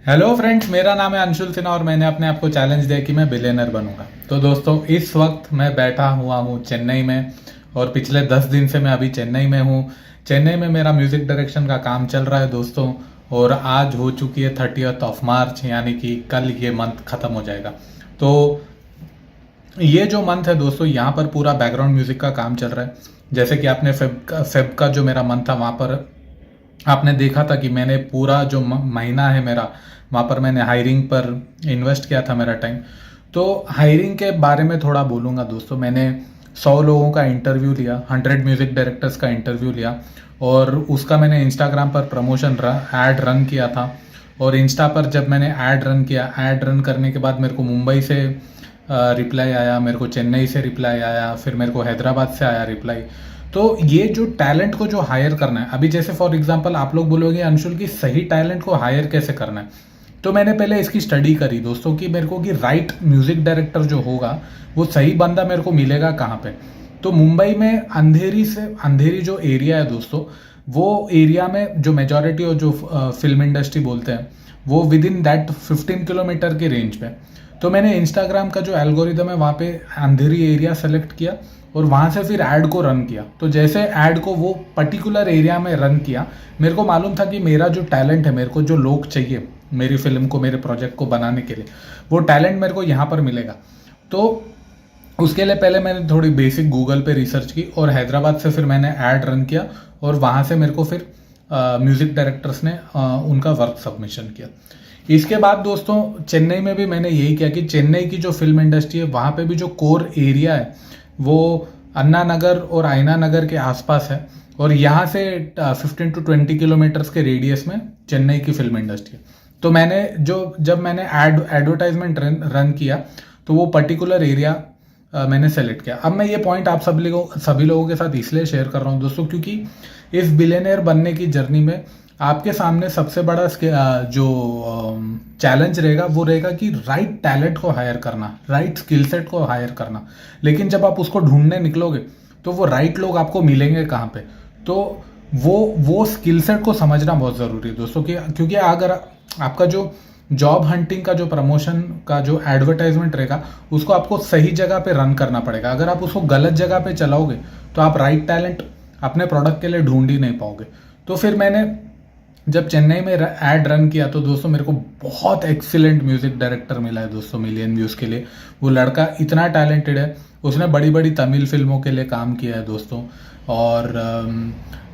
Hello friends, मेरा नाम है अंशुल सिन्हा और मैंने अपने आप को चैलेंज दिया कि मैं बिलियनर बनूंगा। तो दोस्तों, इस वक्त मैं बैठा हुआ हूँ चेन्नई में और पिछले 10 दिन से मैं अभी चेन्नई में हूँ। चेन्नई में मेरा म्यूजिक डायरेक्शन का काम चल रहा है दोस्तों। और आज हो चुकी है 30th ऑफ मार्च, यानी कि कल ये मंथ खत्म हो जाएगा। तो ये जो मंथ है दोस्तों, यहाँ पर पूरा बैकग्राउंड म्यूजिक का काम चल रहा है। जैसे कि आपने फेब का जो मेरा मंथ था, वहाँ पर आपने देखा था कि मैंने पूरा जो महीना है मेरा, वहाँ पर मैंने हायरिंग पर इन्वेस्ट किया था मेरा टाइम। तो हायरिंग के बारे में थोड़ा बोलूँगा दोस्तों। मैंने 100 लोगों का इंटरव्यू लिया, 100 म्यूज़िक डायरेक्टर्स का इंटरव्यू लिया और उसका मैंने इंस्टाग्राम पर प्रमोशन ऐड रन किया था। और इंस्टा पर जब मैंने ऐड रन किया, ऐड रन करने के बाद मेरे को मुंबई से रिप्लाई आया, मेरे को चेन्नई से रिप्लाई आया, फिर मेरे को हैदराबाद से आया रिप्लाई। तो ये जो टैलेंट को जो हायर करना है, अभी जैसे फॉर एग्जांपल आप लोग बोलोगे अंशुल की सही टैलेंट को हायर कैसे करना है, तो मैंने पहले इसकी स्टडी करी दोस्तों कि मेरे को कि राइट म्यूजिक डायरेक्टर जो होगा वो सही बंदा मेरे को मिलेगा कहाँ पे। तो मुंबई में अंधेरी जो एरिया है दोस्तों, वो एरिया में जो मेजॉरिटी और जो फिल्म इंडस्ट्री बोलते हैं वो विद इन दैट 15 किलोमीटर के रेंज पे। तो मैंने इंस्टाग्राम का जो एल्गोरिदम है वहाँ पे अंधेरी एरिया सेलेक्ट किया और वहाँ से फिर ऐड को रन किया। तो जैसे ऐड को वो पर्टिकुलर एरिया में रन किया, मेरे को मालूम था कि मेरा जो टैलेंट है, मेरे को जो लोग चाहिए मेरी फिल्म को, मेरे प्रोजेक्ट को बनाने के लिए, वो टैलेंट मेरे को यहाँ पर मिलेगा। तो उसके लिए पहले मैंने थोड़ी बेसिक गूगल पे रिसर्च की और हैदराबाद से फिर मैंने ऐड रन किया और वहाँ से मेरे को फिर म्यूज़िक डायरेक्टर्स ने उनका वर्क सबमिशन किया। इसके बाद दोस्तों चेन्नई में भी मैंने यही किया कि चेन्नई की जो फिल्म इंडस्ट्री है वहाँ पे भी जो कोर एरिया है वो अन्ना नगर और आयना नगर के आसपास है। और यहाँ से 15 to 20 किलोमीटर्स के रेडियस में चेन्नई की फिल्म इंडस्ट्री है। तो जब मैंने एडवर्टाइजमेंट रन किया तो वो पर्टिकुलर एरिया मैंने सेलेक्ट किया। अब मैं ये पॉइंट आप सभी लोगों के साथ इसलिए शेयर कर रहा हूँ दोस्तों, क्योंकि इस बिलियनियर बनने की जर्नी में आपके सामने सबसे बड़ा जो चैलेंज रहेगा वो रहेगा कि राइट टैलेंट को हायर करना, राइट स्किल सेट को हायर करना। लेकिन जब आप उसको ढूंढने निकलोगे तो वो राइट लोग आपको मिलेंगे कहाँ पे। तो वो स्किल सेट को समझना बहुत ज़रूरी है दोस्तों, क्योंकि अगर आपका जो जॉब हंटिंग का जो प्रमोशन का जो एडवर्टाइजमेंट रहेगा उसको आपको सही जगह पे रन करना पड़ेगा। अगर आप उसको गलत जगह पे चलाओगे तो आप राइट टैलेंट अपने प्रोडक्ट के लिए ढूंढ ही नहीं पाओगे। तो फिर मैंने जब चेन्नई में ऐड रन किया तो दोस्तों मेरे को बहुत एक्सीलेंट म्यूजिक डायरेक्टर मिला है दोस्तों मिलियन व्यूज़ के लिए। वो लड़का इतना टैलेंटेड है, उसने बड़ी बड़ी तमिल फिल्मों के लिए काम किया है दोस्तों और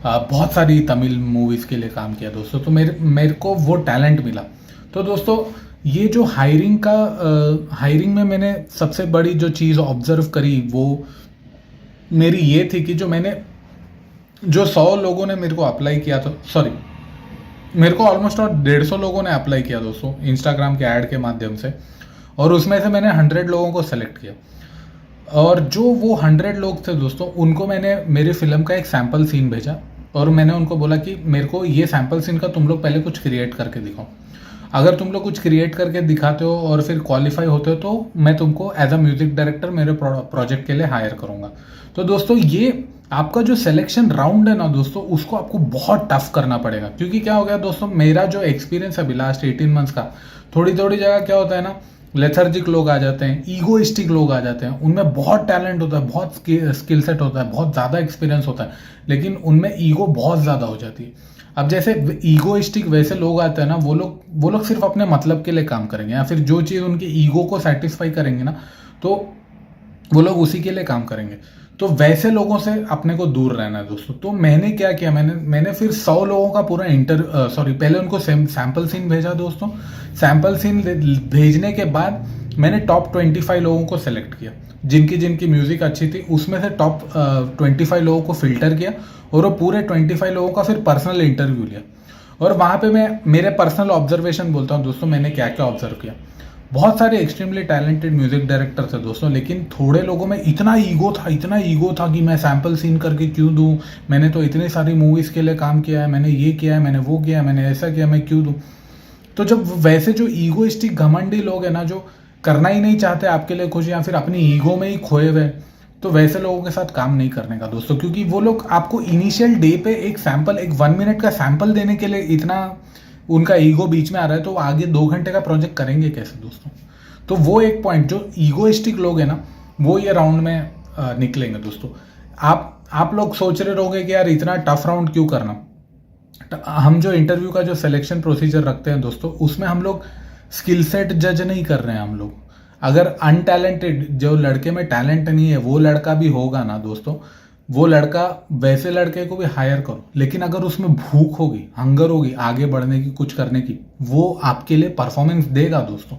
बहुत सारी तमिल मूवीज़ के लिए काम किया दोस्तों। तो मेरे को वो टैलेंट मिला। तो दोस्तों ये जो हायरिंग में मैंने सबसे बड़ी जो चीज़ ऑब्जर्व करी वो मेरी ये थी कि जो 100 लोगों ने मेरे को अप्लाई किया था, सॉरी मेरे को ऑलमोस्ट और 150 लोगों ने अप्लाई किया दोस्तों इंस्टाग्राम के ऐड के माध्यम से। और उसमें से मैंने 100 लोगों को सेलेक्ट किया। और जो वो 100 लोग थे दोस्तों, उनको मैंने मेरी फिल्म का एक सैम्पल सीन भेजा और मैंने उनको बोला कि मेरे को ये सैम्पल सीन का तुम लोग पहले कुछ क्रिएट करके दिखाओ। अगर तुम लोग कुछ क्रिएट करके दिखाते हो और फिर क्वालिफाई होते हो तो मैं तुमको एज अ म्यूजिक डायरेक्टर मेरे प्रोजेक्ट के लिए हायर करूँगा। तो दोस्तों ये आपका जो सिलेक्शन राउंड है ना दोस्तों, उसको आपको बहुत टफ करना पड़ेगा। क्योंकि क्या हो गया दोस्तों, मेरा जो एक्सपीरियंस है अभी लास्ट 18 मंथ्स का, थोड़ी थोड़ी जगह क्या होता है ना, लेथर्जिक लोग आ जाते हैं, ईगोइस्टिक लोग आ जाते हैं। उनमें बहुत टैलेंट होता है, बहुत स्किल सेट होता है, बहुत ज़्यादा एक्सपीरियंस होता है, लेकिन उनमें ईगो बहुत ज़्यादा हो जाती है। अब जैसे ईगोइस्टिक वैसे लोग आते हैं ना, वो लोग सिर्फ अपने मतलब के लिए काम करेंगे या फिर जो चीज़ उनके ईगो को सेटिस्फाई करेंगे ना, तो वो लोग उसी के लिए काम करेंगे। तो वैसे लोगों से अपने को दूर रहना है दोस्तों। तो मैंने क्या किया, मैंने फिर 100 लोगों का पूरा पहले उनको सैम्पल सीन भेजा दोस्तों। सैम्पल सीन भेजने के बाद मैंने टॉप 25 लोगों को सेलेक्ट किया, जिनकी म्यूजिक अच्छी थी। उसमें से टॉप 25 लोगों को फिल्टर किया और वो पूरे 25 लोगों का फिर पर्सनल इंटरव्यू लिया। और वहाँ पे मैं मेरे पर्सनल ऑब्जर्वेशन बोलता हूँ दोस्तों, मैंने क्या क्या ऑब्जर्व किया। बहुत सारे एक्सट्रीमली टैलेंटेड म्यूजिक डायरेक्टर थे दोस्तों, लेकिन थोड़े लोगों में इतना ईगो था कि मैं सैम्पल सीन करके क्यों दूं, मैंने तो इतनी सारी मूवीज़ के लिए काम किया है, मैंने ये किया है, मैंने वो किया है, मैंने ऐसा किया, मैं क्यों दूं। तो जब वैसे जो ईगोइस्टिक घमंडी लोग हैं ना, जो करना ही नहीं चाहते आपके लिए कुछ या फिर अपनी ईगो में ही खोए हुए, तो वैसे लोगों के साथ काम नहीं करने का दोस्तों। क्योंकि वो लोग आपको इनिशियल डे पे एक 1 मिनट का सैंपल देने के लिए इतना उनका ईगो बीच में आ रहा है तो वो आगे 2 घंटे का प्रोजेक्ट करेंगे कैसे दोस्तों। तो वो एक पॉइंट, जो ईगोइस्टिक लोग हैं ना, वो ये राउंड में निकलेंगे दोस्तों। आप लोग सोच रहे रहोगे कि यार इतना टफ राउंड क्यों करना। हम जो इंटरव्यू का जो सिलेक्शन प्रोसीजर रखते हैं दोस्तों, उसमें हम लोग स्किल सेट जज नहीं कर रहे हैं। हम लोग अगर अनटैलेंटेड, जो लड़के में टैलेंट नहीं है वो लड़का भी होगा ना दोस्तों, वो लड़का, वैसे लड़के को भी हायर करो, लेकिन अगर उसमें भूख होगी, हंगर होगी आगे बढ़ने की, कुछ करने की, वो आपके लिए परफॉर्मेंस देगा दोस्तों।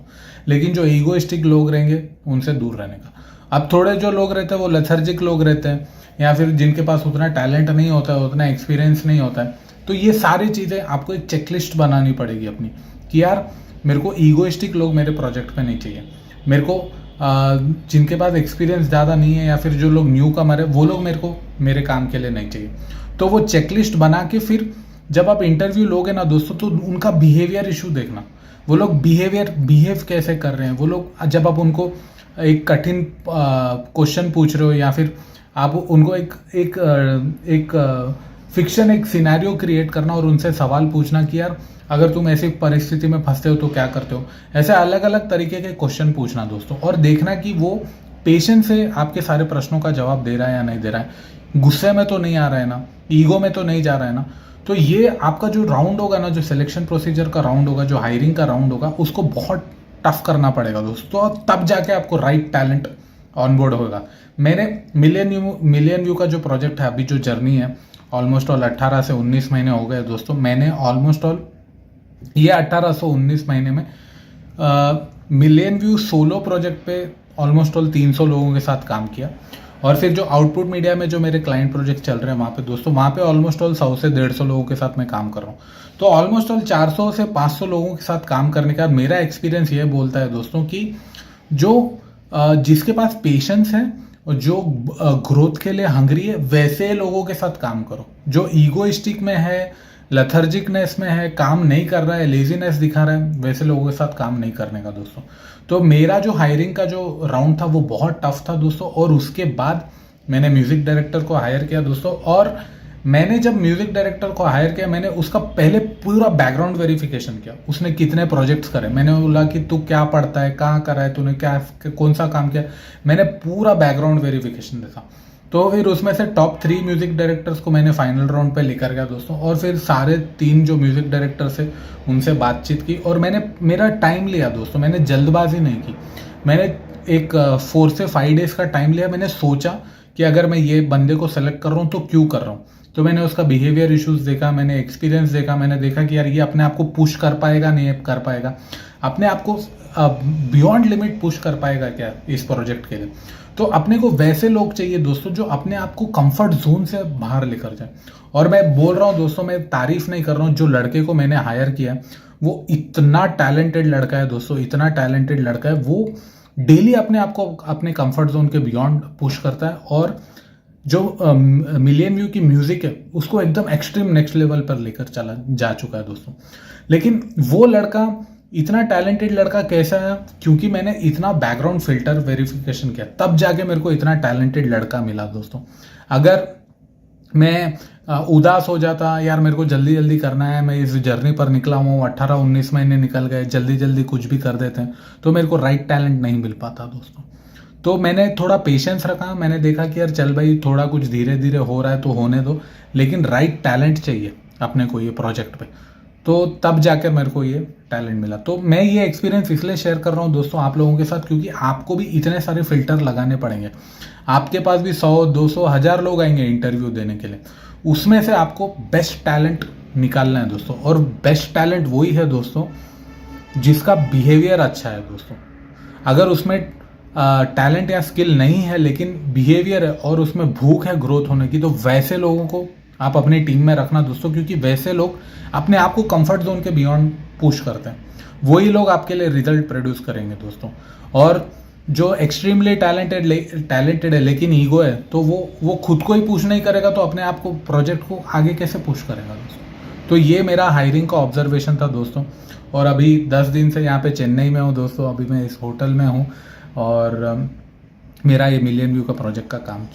लेकिन जो ईगोइस्टिक लोग रहेंगे उनसे दूर रहने का। अब थोड़े जो लोग रहते हैं वो लेथर्जिक लोग रहते हैं, या फिर जिनके पास उतना टैलेंट नहीं होता है, उतना एक्सपीरियंस नहीं होता है, तो ये सारी चीज़ें आपको एक चेकलिस्ट बनानी पड़ेगी अपनी, कि यार मेरे को ईगोइस्टिक लोग मेरे प्रोजेक्ट पे नहीं चाहिए। मेरे को जिनके पास एक्सपीरियंस ज़्यादा नहीं है, या फिर जो लोग न्यू कमर है, वो लोग मेरे को मेरे काम के लिए नहीं चाहिए। तो वो चेकलिस्ट बना के फिर जब आप इंटरव्यू लोगे ना दोस्तों, तो उनका बिहेवियर इशू देखना। वो लोग बिहेव कैसे कर रहे हैं। वो लोग जब आप उनको एक कठिन क्वेश्चन पूछ रहे हो, या फिर आप उनको एक फिक्शन, एक सिनेरियो क्रिएट करना और उनसे सवाल पूछना कि यार अगर तुम ऐसी परिस्थिति में फंसते हो तो क्या करते हो। ऐसे अलग अलग तरीके के क्वेश्चन पूछना दोस्तों, और देखना कि वो पेशेंस से आपके सारे प्रश्नों का जवाब दे रहा है या नहीं दे रहा है, गुस्से में तो नहीं आ रहा है ना, ईगो में तो नहीं जा रहा है ना। तो ये आपका जो राउंड होगा ना, जो सिलेक्शन प्रोसीजर का राउंड होगा, जो हायरिंग का राउंड होगा, उसको बहुत टफ करना पड़ेगा दोस्तों, तब जाके आपको राइट टैलेंट ऑनबोर्ड होगा। मैंने मिलियन व्यू का जो प्रोजेक्ट है, अभी जो जर्नी है, ऑलमोस्ट ऑल 18 से 19 महीने हो गए दोस्तों। मैंने ऑलमोस्ट ऑल ये 18 से 19 महीने में मिलियन व्यू सोलो प्रोजेक्ट पे ऑलमोस्ट ऑल 300 लोगों के साथ काम किया। और फिर जो आउटपुट मीडिया में जो मेरे क्लाइंट प्रोजेक्ट चल रहे हैं वहाँ पे दोस्तों, वहाँ पे ऑलमोस्ट ऑल 100 से 150 लोगों के साथ मैं काम कर रहा हूँ। तो ऑलमोस्ट ऑल 400 से 500 लोगों के साथ काम करने का मेरा एक्सपीरियंस ये बोलता है दोस्तों कि जो जिसके पास पेशेंस है और जो ग्रोथ के लिए हंग्री है, वैसे लोगों के साथ काम करो। जो ईगोइस्टिक में है, लेथर्जिकनेस में है, काम नहीं कर रहा है, लेजीनेस दिखा रहा है, वैसे लोगों के साथ काम नहीं करने का दोस्तों। तो मेरा जो हायरिंग का जो राउंड था वो बहुत टफ था दोस्तों। और उसके बाद मैंने म्यूजिक डायरेक्टर को हायर किया दोस्तों। और मैंने जब म्यूजिक डायरेक्टर को हायर किया, मैंने उसका पहले पूरा बैकग्राउंड वेरिफिकेशन किया। उसने कितने प्रोजेक्ट्स करे, मैंने बोला कि तू क्या पढ़ता है, कहाँ करा है तूने, क्या कौन सा काम किया, मैंने पूरा बैकग्राउंड वेरिफिकेशन देखा। तो फिर उसमें से टॉप 3 म्यूजिक डायरेक्टर्स को मैंने फाइनल राउंड पे लेकर गया दोस्तों। और फिर सारे 3 जो म्यूजिक डायरेक्टर्स है उनसे बातचीत की, और मैंने मेरा टाइम लिया दोस्तों, मैंने जल्दबाजी नहीं की। मैंने एक 4 से 5 डेज का टाइम लिया। मैंने सोचा कि अगर मैं ये बंदे को सेलेक्ट कर रहा हूँ तो क्यों कर रहा हूँ। तो मैंने उसका बिहेवियर इश्यूज देखा, मैंने एक्सपीरियंस देखा, मैंने देखा कि यार ये अपने आप को पुश कर पाएगा, नहीं कर पाएगा, अपने आप को बियॉन्ड लिमिट पुश कर पाएगा क्या इस प्रोजेक्ट के लिए। तो अपने को वैसे लोग चाहिए दोस्तों जो अपने आप को कंफर्ट जोन से बाहर लेकर जाए। और मैं बोल रहा हूँ दोस्तों, मैं तारीफ नहीं कर रहा हूँ, जो लड़के को मैंने हायर किया वो इतना टैलेंटेड लड़का है दोस्तों, इतना टैलेंटेड लड़का है। वो डेली अपने आप को अपने कंफर्ट जोन के बियॉन्ड पुश करता है, और जो मिलियन व्यू की म्यूजिक है उसको एकदम एक्सट्रीम नेक्स्ट लेवल पर लेकर चला जा चुका है दोस्तों। लेकिन वो लड़का, इतना टैलेंटेड लड़का कैसा है, क्योंकि मैंने इतना बैकग्राउंड फिल्टर वेरिफिकेशन किया, तब जाके मेरे को इतना टैलेंटेड लड़का मिला दोस्तों। अगर मैं उदास हो जाता, यार मेरे को जल्दी जल्दी करना है, मैं इस जर्नी पर निकला हूँ, 18-19 महीने निकल गए, जल्दी जल्दी कुछ भी कर देते हैं, तो मेरे को राइट टैलेंट नहीं मिल पाता दोस्तों। तो मैंने थोड़ा पेशेंस रखा, मैंने देखा कि यार चल भाई थोड़ा कुछ धीरे धीरे हो रहा है तो होने दो, लेकिन राइट टैलेंट चाहिए अपने को ये प्रोजेक्ट पे। तो तब जाकर मेरे को ये टैलेंट मिला। तो मैं ये एक्सपीरियंस इसलिए शेयर कर रहा हूँ दोस्तों आप लोगों के साथ, क्योंकि आपको भी इतने सारे फिल्टर लगाने पड़ेंगे। आपके पास भी 100, 200, 1000 लोग आएंगे इंटरव्यू देने के लिए, उसमें से आपको बेस्ट टैलेंट निकालना है दोस्तों। और बेस्ट टैलेंट वही है दोस्तों जिसका बिहेवियर अच्छा है दोस्तों। अगर उसमें टैलेंट या स्किल नहीं है लेकिन बिहेवियर है और उसमें भूख है ग्रोथ होने की, तो वैसे लोगों को आप अपनी टीम में रखना दोस्तों, क्योंकि वैसे लोग अपने आप को कंफर्ट जोन के बियॉन्ड पुश करते हैं। वही लोग आपके लिए रिजल्ट प्रोड्यूस करेंगे दोस्तों। और जो एक्सट्रीमली टैलेंटेड है लेकिन ईगो है, तो वो खुद को ही पुश नहीं करेगा, तो अपने आप को, प्रोजेक्ट को आगे कैसे पुश करेगा दोस्तों। तो ये मेरा हायरिंग का ऑब्जर्वेशन था दोस्तों। और अभी 10 दिन से यहाँ पे चेन्नई में हूँ दोस्तों, अभी मैं इस होटल में हूँ। और मेरा ये मिलियन व्यू का प्रोजेक्ट का काम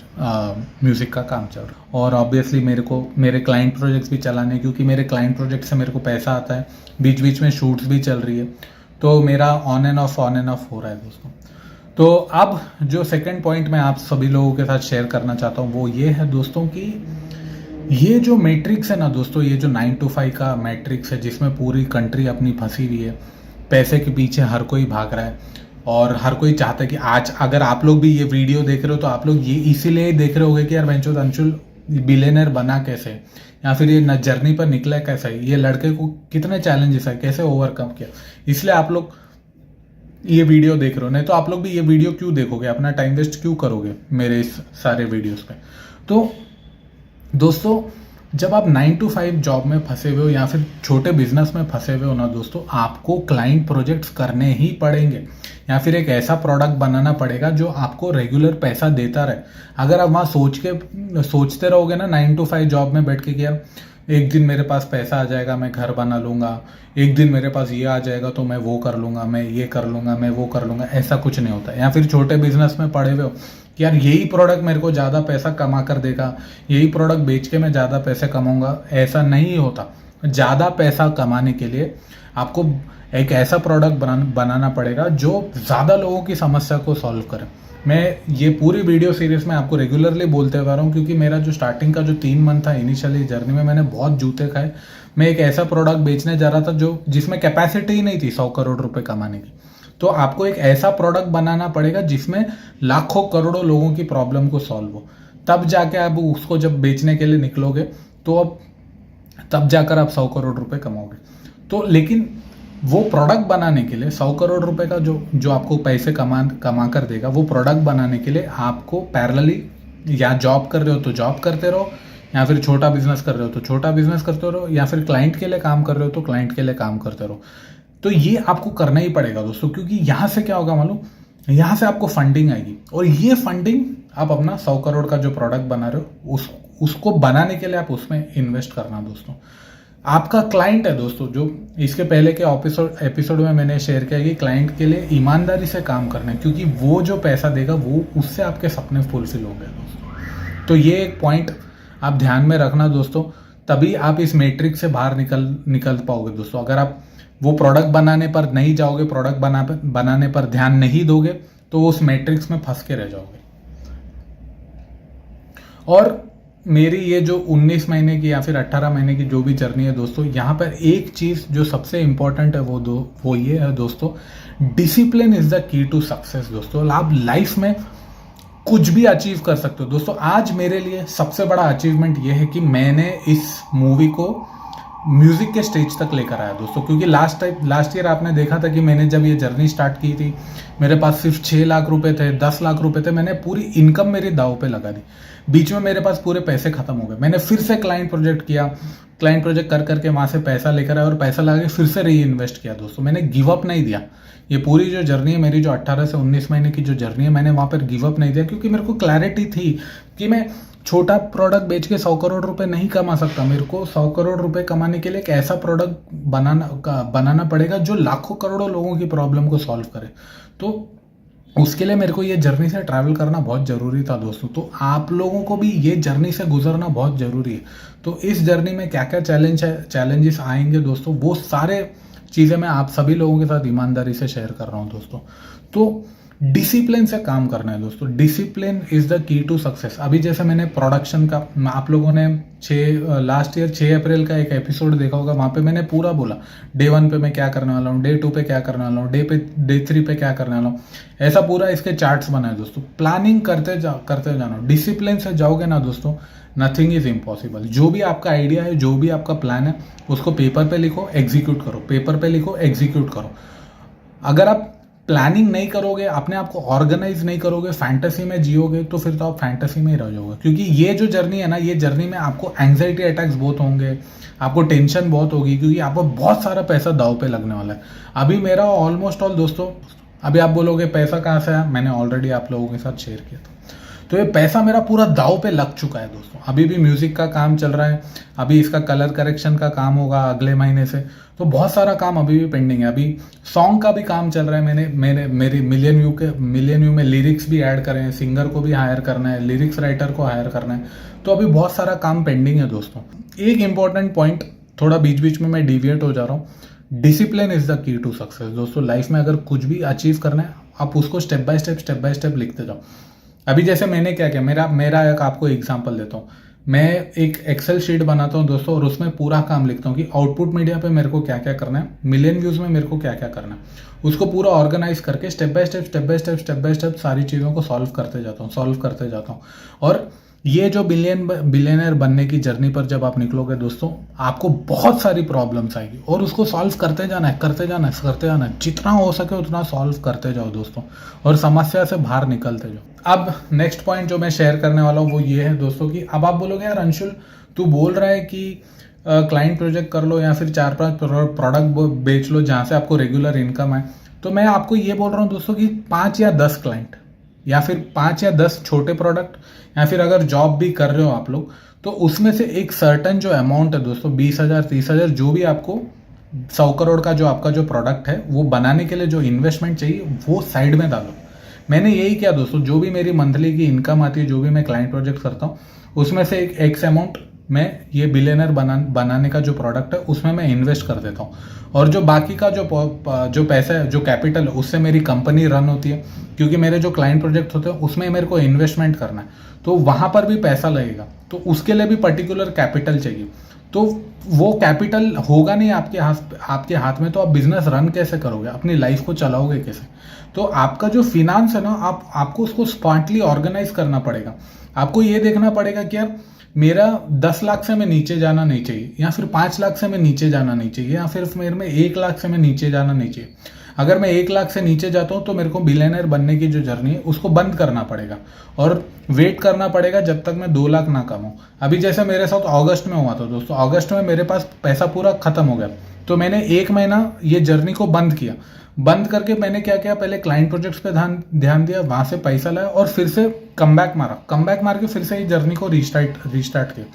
म्यूज़िक का काम चल रहा है। और ऑब्वियसली मेरे को मेरे क्लाइंट प्रोजेक्ट्स भी चलाने, क्योंकि मेरे क्लाइंट प्रोजेक्ट से मेरे को पैसा आता है, बीच बीच में शूट्स भी चल रही है, तो मेरा ऑन एंड ऑफ हो रहा है दोस्तों। तो अब जो सेकंड पॉइंट मैं आप सभी लोगों के साथ शेयर करना चाहता हूँ वो ये है दोस्तों कि ये जो मैट्रिक्स है ना दोस्तों, ये जो 9 to 5 का मैट्रिक्स है जिसमें पूरी कंट्री अपनी फंसी हुई है, पैसे के पीछे हर कोई भाग रहा है और हर कोई चाहता है कि आज अगर आप लोग भी ये वीडियो देख रहे हो तो आप लोग ये इसीलिए देख रहे होगे कि यार बेंचो अंशुल बिलियनर बना कैसे, या फिर ये जर्नी पर निकला कैसे, ये लड़के को कितने चैलेंजेस है, कैसे ओवरकम किया, इसलिए आप लोग ये वीडियो देख रहे हो। नहीं तो आप लोग भी ये वीडियो क्यों देखोगे, अपना टाइम वेस्ट क्यों करोगे मेरे इस सारे वीडियोस पे। तो दोस्तों जब आप 9 to 5 जॉब में फंसे हुए हो या फिर छोटे बिजनेस में फंसे हुए हो ना दोस्तों, आपको क्लाइंट प्रोजेक्ट्स करने ही पड़ेंगे या फिर एक ऐसा प्रोडक्ट बनाना पड़ेगा जो आपको रेगुलर पैसा देता रहे। अगर आप वहाँ सोचते रहोगे ना 9 to 5 जॉब में बैठ के कि यार एक दिन मेरे पास पैसा आ जाएगा, मैं घर बना लूँगा, एक दिन मेरे पास ये आ जाएगा तो मैं वो कर लूँगा, मैं ये कर लूँगा, मैं वो कर लूँगा, ऐसा कुछ नहीं होता। या फिर छोटे बिजनेस में पड़े हुए हो कि यार यही प्रोडक्ट मेरे को ज़्यादा पैसा कमा कर देगा, यही प्रोडक्ट बेच के मैं ज़्यादा पैसे कमाऊँगा, ऐसा नहीं होता। ज़्यादा पैसा कमाने के लिए आपको एक ऐसा प्रोडक्ट बनाना पड़ेगा जो ज़्यादा लोगों की समस्या को सॉल्व करे। मैं ये पूरी वीडियो सीरीज में आपको रेगुलरली बोलते हुआ रहा हूँ, क्योंकि मेरा जो स्टार्टिंग का जो 3 मंथ था इनिशियली जर्नी में, मैंने बहुत जूते खाए। मैं एक ऐसा प्रोडक्ट बेचने जा रहा था जो जिसमें कैपेसिटी ही नहीं थी 100 करोड़ रुपए कमाने की। तो आपको एक ऐसा प्रोडक्ट बनाना पड़ेगा जिसमें लाखों करोड़ों लोगों की प्रॉब्लम को सॉल्व हो, तब जाके आप उसको जब बेचने के लिए निकलोगे तो अब तब जाकर आप 100 करोड़ रुपए कमाओगे। तो लेकिन वो प्रोडक्ट बनाने के लिए 100 करोड़ रुपए का जो आपको पैसे कमा कर देगा, वो प्रोडक्ट बनाने के लिए आपको पैरेलली या जॉब कर रहे हो तो जॉब करते रहो, या फिर छोटा बिजनेस कर रहे हो तो छोटा बिजनेस करते रहो, या फिर क्लाइंट के लिए काम कर रहे हो तो क्लाइंट के लिए काम करते रहो। तो ये आपको करना ही पड़ेगा दोस्तों, क्योंकि यहाँ से क्या होगा मालूम, यहाँ से आपको फंडिंग आएगी, और ये फंडिंग आप अपना 100 करोड़ का जो प्रोडक्ट बना रहे हो उसको बनाने के लिए आप उसमें इन्वेस्ट करना दोस्तों। आपका क्लाइंट है दोस्तों, जो इसके पहले के एपिसोड में मैंने शेयर किया कि क्लाइंट के लिए ईमानदारी से काम करना है, क्योंकि वो जो पैसा देगा वो उससे आपके सपने फुलफिल हो गए दोस्तों। तो ये एक पॉइंट आप ध्यान में रखना दोस्तों, तभी आप इस मैट्रिक्स से बाहर निकल पाओगे दोस्तों। अगर आप वो प्रोडक्ट बनाने पर नहीं जाओगे, प्रोडक्ट बनाने पर ध्यान नहीं दोगे, तो उस मैट्रिक्स में फंस के रह जाओगे। और मेरी ये जो 19 महीने की या फिर 18 महीने की जो भी जर्नी है दोस्तों, यहाँ पर एक चीज़ जो सबसे इंपॉर्टेंट है वो ये है दोस्तों, discipline is the key to success दोस्तों। आप लाइफ में कुछ भी अचीव कर सकते हो दोस्तों। आज मेरे लिए सबसे बड़ा अचीवमेंट ये है कि मैंने इस मूवी को म्यूजिक के स्टेज तक लेकर आया दोस्तों, क्योंकि लास्ट ईयर आपने देखा था कि मैंने जब ये जर्नी स्टार्ट की थी, मेरे पास सिर्फ 6 लाख रुपए थे, 10 लाख रुपए थे, मैंने पूरी इनकम मेरी दाव पे लगा दी। बीच में मेरे पास पूरे पैसे खत्म हो गए, मैंने फिर से क्लाइंट प्रोजेक्ट किया, क्लाइंट प्रोजेक्ट कर करके वहां से पैसा लेकर आया और पैसा लगा के फिर से री इन्वेस्ट किया दोस्तों। मैंने गिव अप नहीं दिया। ये पूरी जो जर्नी है मेरी, जो 18 से 19 महीने की जो जर्नी है, मैंने वहां पर गिव अप नहीं दिया, क्योंकि मेरे को क्लैरिटी थी कि मैं छोटा प्रोडक्ट बेच के 100 करोड़ रुपए नहीं कमा सकता। मेरे को 100 करोड़ रुपए कमाने के लिए एक ऐसा प्रोडक्ट बनाना पड़ेगा जो लाखों करोड़ों लोगों की प्रॉब्लम को सॉल्व करे। तो उसके लिए मेरे को ये जर्नी से ट्रैवल करना बहुत ज़रूरी था दोस्तों। तो आप लोगों को भी ये जर्नी से गुजरना बहुत ज़रूरी है। तो इस जर्नी में क्या क्या चैलेंजेस आएंगे दोस्तों, वो सारे चीज़ें मैं आप सभी लोगों के साथ ईमानदारी से शेयर कर रहा हूँ दोस्तों। तो डिसिप्लिन से काम करना है दोस्तों, discipline is the key to success. अभी जैसे मैंने प्रोडक्शन का, आप लोगों ने लास्ट ईयर 6 अप्रैल का एक एपिसोड देखा होगा, वहां पे मैंने पूरा बोला डे 1 पे मैं क्या करने वाला हूँ, डे 2 पे क्या करने वाला हूँ, डे 3 पे क्या करने वाला हूँ, ऐसा पूरा इसके चार्ट्स बनाए दोस्तों। प्लानिंग करते जाना, डिसिप्लिन से जाओगे ना दोस्तों, नथिंग इज इम्पॉसिबल। जो भी आपका आइडिया है, जो भी आपका प्लान है, उसको पेपर पे लिखो, एग्जीक्यूट करो, पेपर पे लिखो, एग्जीक्यूट करो। अगर आप प्लानिंग नहीं करोगे, अपने आप को ऑर्गेनाइज नहीं करोगे, फैंटेसी में जियोगे, तो फिर तो आप फैंटेसी में ही रह जाओगे। क्योंकि ये जो जर्नी है ना, ये जर्नी में आपको एंग्जाइटी अटैक्स बहुत होंगे, आपको टेंशन बहुत होगी, क्योंकि आपको बहुत सारा पैसा दाव पे लगने वाला है। अभी मेरा ऑलमोस्ट ऑल दोस्तों, अभी आप बोलोगे पैसा कहाँ से आया, मैंने ऑलरेडी आप लोगों के साथ शेयर किया था। तो ये पैसा मेरा पूरा दाव पे लग चुका है दोस्तों। अभी भी म्यूजिक का काम चल रहा है, अभी इसका कलर करेक्शन का काम होगा अगले महीने से, तो बहुत सारा काम अभी भी पेंडिंग है। अभी सॉन्ग का भी काम चल रहा है, मैंने मेरी मिलियन व्यू में लिरिक्स भी ऐड करे हैं, सिंगर को भी हायर करना है, लिरिक्स राइटर को हायर करना है, तो अभी बहुत सारा काम पेंडिंग है दोस्तों। एक इंपॉर्टेंट पॉइंट, थोड़ा बीच बीच में मैं डिविएट हो जा रहा हूँ, discipline is the key to success दोस्तों। लाइफ में अगर कुछ भी अचीव करना है, आप उसको स्टेप बाय स्टेप लिखते जाओ। अभी जैसे मैंने क्या किया, मेरा एक आपको एग्जांपल देता हूँ। मैं एक एक्सेल शीट बनाता हूँ दोस्तों, और उसमें पूरा काम लिखता हूँ कि आउटपुट मीडिया पे मेरे को क्या क्या करना है, मिलियन व्यूज में मेरे को क्या क्या करना है, उसको पूरा ऑर्गेनाइज करके स्टेप बाय स्टेप सारी चीज़ों को सॉल्व करते जाता हूँ। और ये जो बिलियनर बनने की जर्नी पर जब आप निकलोगे दोस्तों, आपको बहुत सारी प्रॉब्लम्स आएगी, और उसको सॉल्व करते जाना है, जितना हो सके उतना सॉल्व करते जाओ दोस्तों, और समस्या से बाहर निकलते जाओ। अब नेक्स्ट पॉइंट जो मैं शेयर करने वाला हूँ वो ये है दोस्तों कि अब आप बोलोगे यार अंशुल, तू बोल रहा है कि क्लाइंट प्रोजेक्ट कर लो या फिर 4-5 प्रोडक्ट बेच लो जहाँ से आपको रेगुलर इनकम है। तो मैं आपको ये बोल रहा हूँ दोस्तों कि 5 या 10 क्लाइंट, या फिर 5 या 10 छोटे प्रोडक्ट, या फिर अगर जॉब भी कर रहे हो आप लोग, तो उसमें से एक सर्टन जो अमाउंट है दोस्तों, 20,000 30,000, जो भी आपको 100 करोड़ का जो आपका जो प्रोडक्ट है वो बनाने के लिए जो इन्वेस्टमेंट चाहिए वो साइड में डालो। मैंने यही किया दोस्तों, जो भी मेरी मंथली की इनकम आती है, जो भी मैं क्लाइंट प्रोजेक्ट करता हूँ, उसमें से एक एक्स अमाउंट मैं ये बिलियनर बनाने का जो प्रोडक्ट है उसमें मैं इन्वेस्ट कर देता हूँ। और जो बाकी का जो पैसा है, जो कैपिटल है, उससे मेरी कंपनी रन होती है, क्योंकि मेरे जो क्लाइंट प्रोजेक्ट होते हैं उसमें मेरे को इन्वेस्टमेंट करना है, तो वहाँ पर भी पैसा लगेगा, तो उसके लिए भी पर्टिकुलर कैपिटल चाहिए। तो वो कैपिटल होगा नहीं आपके हाथ में, तो आप बिजनेस रन कैसे करोगे, अपनी लाइफ को चलाओगे कैसे? तो आपका जो फिनांस है ना, आपको उसको स्मार्टली ऑर्गेनाइज करना पड़ेगा। आपको ये देखना पड़ेगा कि यार मेरा 10 लाख से मैं नीचे जाना नहीं चाहिए, या फिर 5 लाख से मैं नीचे जाना नहीं चाहिए, या फिर मेरे में 1 लाख से मैं नीचे जाना नहीं चाहिए। अगर मैं 1 लाख से नीचे जाता हूँ तो मेरे को बिलियनर बनने की जो जर्नी है उसको बंद करना पड़ेगा, और वेट करना पड़ेगा जब तक मैं 2 लाख ना कमाऊँ। अभी जैसे मेरे साथ अगस्त में हुआ था दोस्तों, अगस्त में मेरे पास पैसा पूरा खत्म हो गया, तो मैंने 1 महीना ये जर्नी को बंद किया। बंद करके मैंने क्या किया, पहले क्लाइंट प्रोजेक्ट्स पे ध्यान दिया, वहां से पैसा लाया, और फिर से कमबैक मार के फिर से ये जर्नी को रिस्टार्ट किया।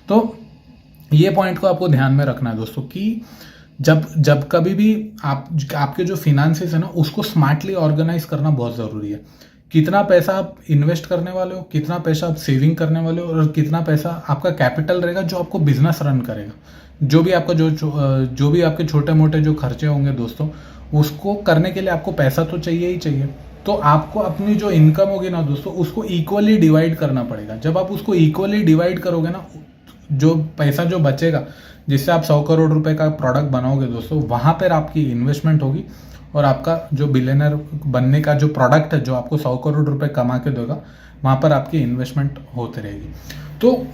तो ये पॉइंट को आपको ध्यान में रखना है दोस्तों कि जब कभी भी आपके जो फिनांसेस है ना, उसको स्मार्टली ऑर्गेनाइज करना बहुत जरूरी है। कितना पैसा आप इन्वेस्ट करने वाले हो, कितना पैसा आप सेविंग करने वाले हो, और कितना पैसा आपका कैपिटल रहेगा जो आपको बिजनेस रन करेगा। जो भी आपका जो भी आपके छोटे मोटे जो खर्चे होंगे दोस्तों, उसको करने के लिए आपको पैसा तो चाहिए ही चाहिए। तो आपको अपनी जो इनकम होगी ना दोस्तों, उसको इक्वली डिवाइड करना पड़ेगा। जब आप उसको इक्वली डिवाइड करोगे ना, जो पैसा जो बचेगा, जिससे आप 100 करोड़ रुपए का प्रोडक्ट बनाओगे दोस्तों, वहां पर आपकी इन्वेस्टमेंट होगी, और आपका जो बिलियनर बनने का जो प्रोडक्ट है जो आपको 100 करोड़ रुपए कमा के देगा, वहां पर आपकी इन्वेस्टमेंट होती रहेगी। तो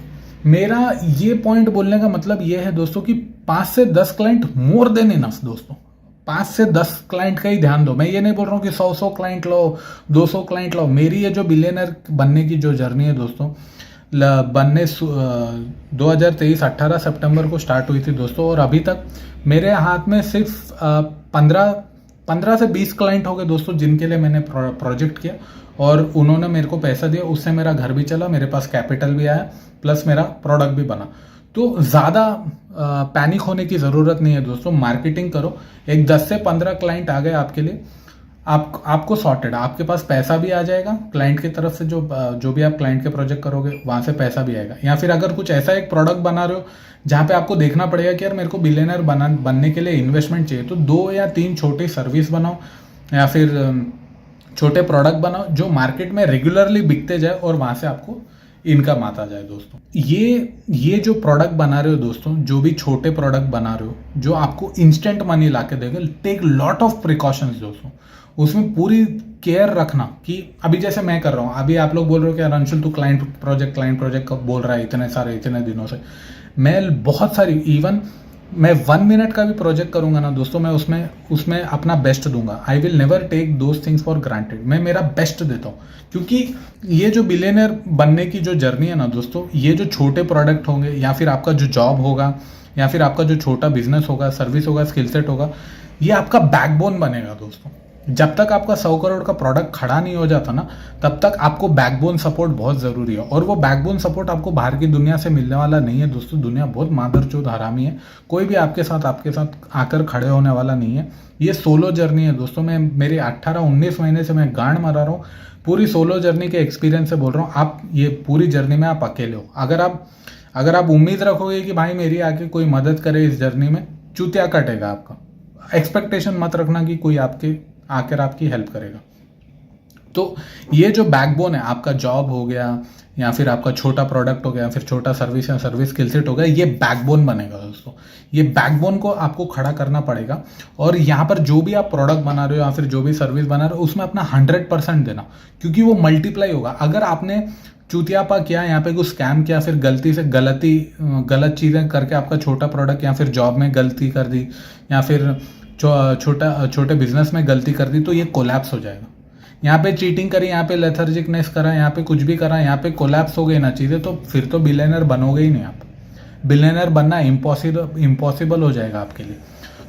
मेरा ये पॉइंट बोलने का मतलब ये है दोस्तों कि 5 से 10 क्लाइंट मोर देन इनफ दोस्तों। 5 से 10 क्लाइंट का ही ध्यान दो। मैं ये नहीं बोल रहा हूँ कि 100 क्लाइंट लो, 200 क्लाइंट लो। मेरी ये जो बिलियनर बनने की जो जर्नी है दोस्तों, बनने 2023 18 सितंबर को स्टार्ट हुई थी दोस्तों, और अभी तक मेरे हाथ में सिर्फ 15 से 20 क्लाइंट हो गए दोस्तों, जिनके लिए मैंने प्रोजेक्ट किया, और उन्होंने मेरे को पैसा दिया, उससे मेरा घर भी चला, मेरे पास कैपिटल भी आया, प्लस मेरा प्रोडक्ट भी बना। तो ज़्यादा पैनिक होने की ज़रूरत नहीं है दोस्तों। मार्केटिंग करो, एक 10 से 15 क्लाइंट आ गए आपके लिए, आपको सॉर्टेड, आपके पास पैसा भी आ जाएगा क्लाइंट की तरफ से, जो भी आप क्लाइंट के प्रोजेक्ट करोगे वहां से पैसा भी आएगा। या फिर अगर कुछ ऐसा एक प्रोडक्ट बना रहे हो जहां पे आपको देखना पड़ेगा कि यार मेरे को बिलियनर बनने के लिए इन्वेस्टमेंट चाहिए, तो 2 या 3 छोटी सर्विस बनाओ, या फिर छोटे प्रोडक्ट बनाओ जो मार्केट में रेगुलरली बिकते जाए, और वहां से आपको इनकम आता जाए दोस्तों। ये जो प्रोडक्ट बना रहे हो दोस्तों, जो भी छोटे प्रोडक्ट बना रहे हो जो आपको इंस्टेंट मनी ला के देगा, टेक लॉट ऑफ प्रिकॉशंस दोस्तों। उसमें पूरी केयर रखना कि अभी जैसे मैं कर रहा हूँ, अभी आप लोग बोल रहे हो कि यार अंशुल तू क्लाइंट प्रोजेक्ट बोल रहा है इतने दिनों से। मैं बहुत सारी, इवन मैं 1 मिनट का भी प्रोजेक्ट करूंगा ना दोस्तों, मैं उसमें अपना बेस्ट दूंगा। I will never take those things for granted. मैं मेरा बेस्ट देता हूँ, क्योंकि ये जो बिलियनर बनने की जो जर्नी है ना दोस्तों, ये जो छोटे प्रोडक्ट होंगे, या फिर आपका जो जॉब होगा, या फिर आपका जो छोटा बिजनेस होगा, सर्विस होगा, स्किल सेट होगा, ये आपका बैकबोन बनेगा दोस्तों। जब तक आपका 100 करोड़ का प्रोडक्ट खड़ा नहीं हो जाता ना, तब तक आपको बैकबोन सपोर्ट बहुत ज़रूरी है। और वो बैकबोन सपोर्ट आपको बाहर की दुनिया से मिलने वाला नहीं है दोस्तों। दुनिया बहुत मादरचोद हरामी है, कोई भी आपके साथ आकर खड़े होने वाला नहीं है। ये सोलो जर्नी है दोस्तों। मैं मेरी 18-19 महीने से मैं गांड मारा रहा हूँ, पूरी सोलो जर्नी के एक्सपीरियंस से बोल रहा हूँ। आप ये पूरी जर्नी में आप अकेले हो। अगर आप उम्मीद रखोगे कि भाई मेरी आके कोई मदद करे इस जर्नी में, चूतिया कटेगा आपका। एक्सपेक्टेशन मत रखना कि कोई आकर आपकी हेल्प करेगा। तो ये जो बैकबोन है, आपका जॉब हो गया या फिर आपका छोटा प्रोडक्ट हो गया, फिर छोटा सर्विस या सर्विस स्किल सेट हो गया, ये बैकबोन बनेगा दोस्तों। ये बैकबोन को आपको खड़ा करना पड़ेगा। और यहाँ पर जो भी आप प्रोडक्ट बना रहे हो या फिर जो भी सर्विस बना रहे हो, उसमें अपना 100% देना, क्योंकि वो मल्टीप्लाई होगा। अगर आपने चूतियापा किया, यहाँ पे कुछ स्कैम किया, फिर गलती से गलत चीज़ें करके आपका छोटा प्रोडक्ट या फिर जॉब में गलती कर दी या फिर छोटे बिजनेस में गलती कर दी, तो ये कोलैप्स हो जाएगा। यहाँ पे चीटिंग करी, यहाँ पे लेथर्जिकनेस करा, यहाँ पे कुछ भी करा, यहाँ पे कोलैप्स हो गई ना चीज़ें, तो फिर तो बिलियनर बनोगे ही नहीं आप। बिलियनर बनना इम्पॉसिबल हो जाएगा आपके लिए।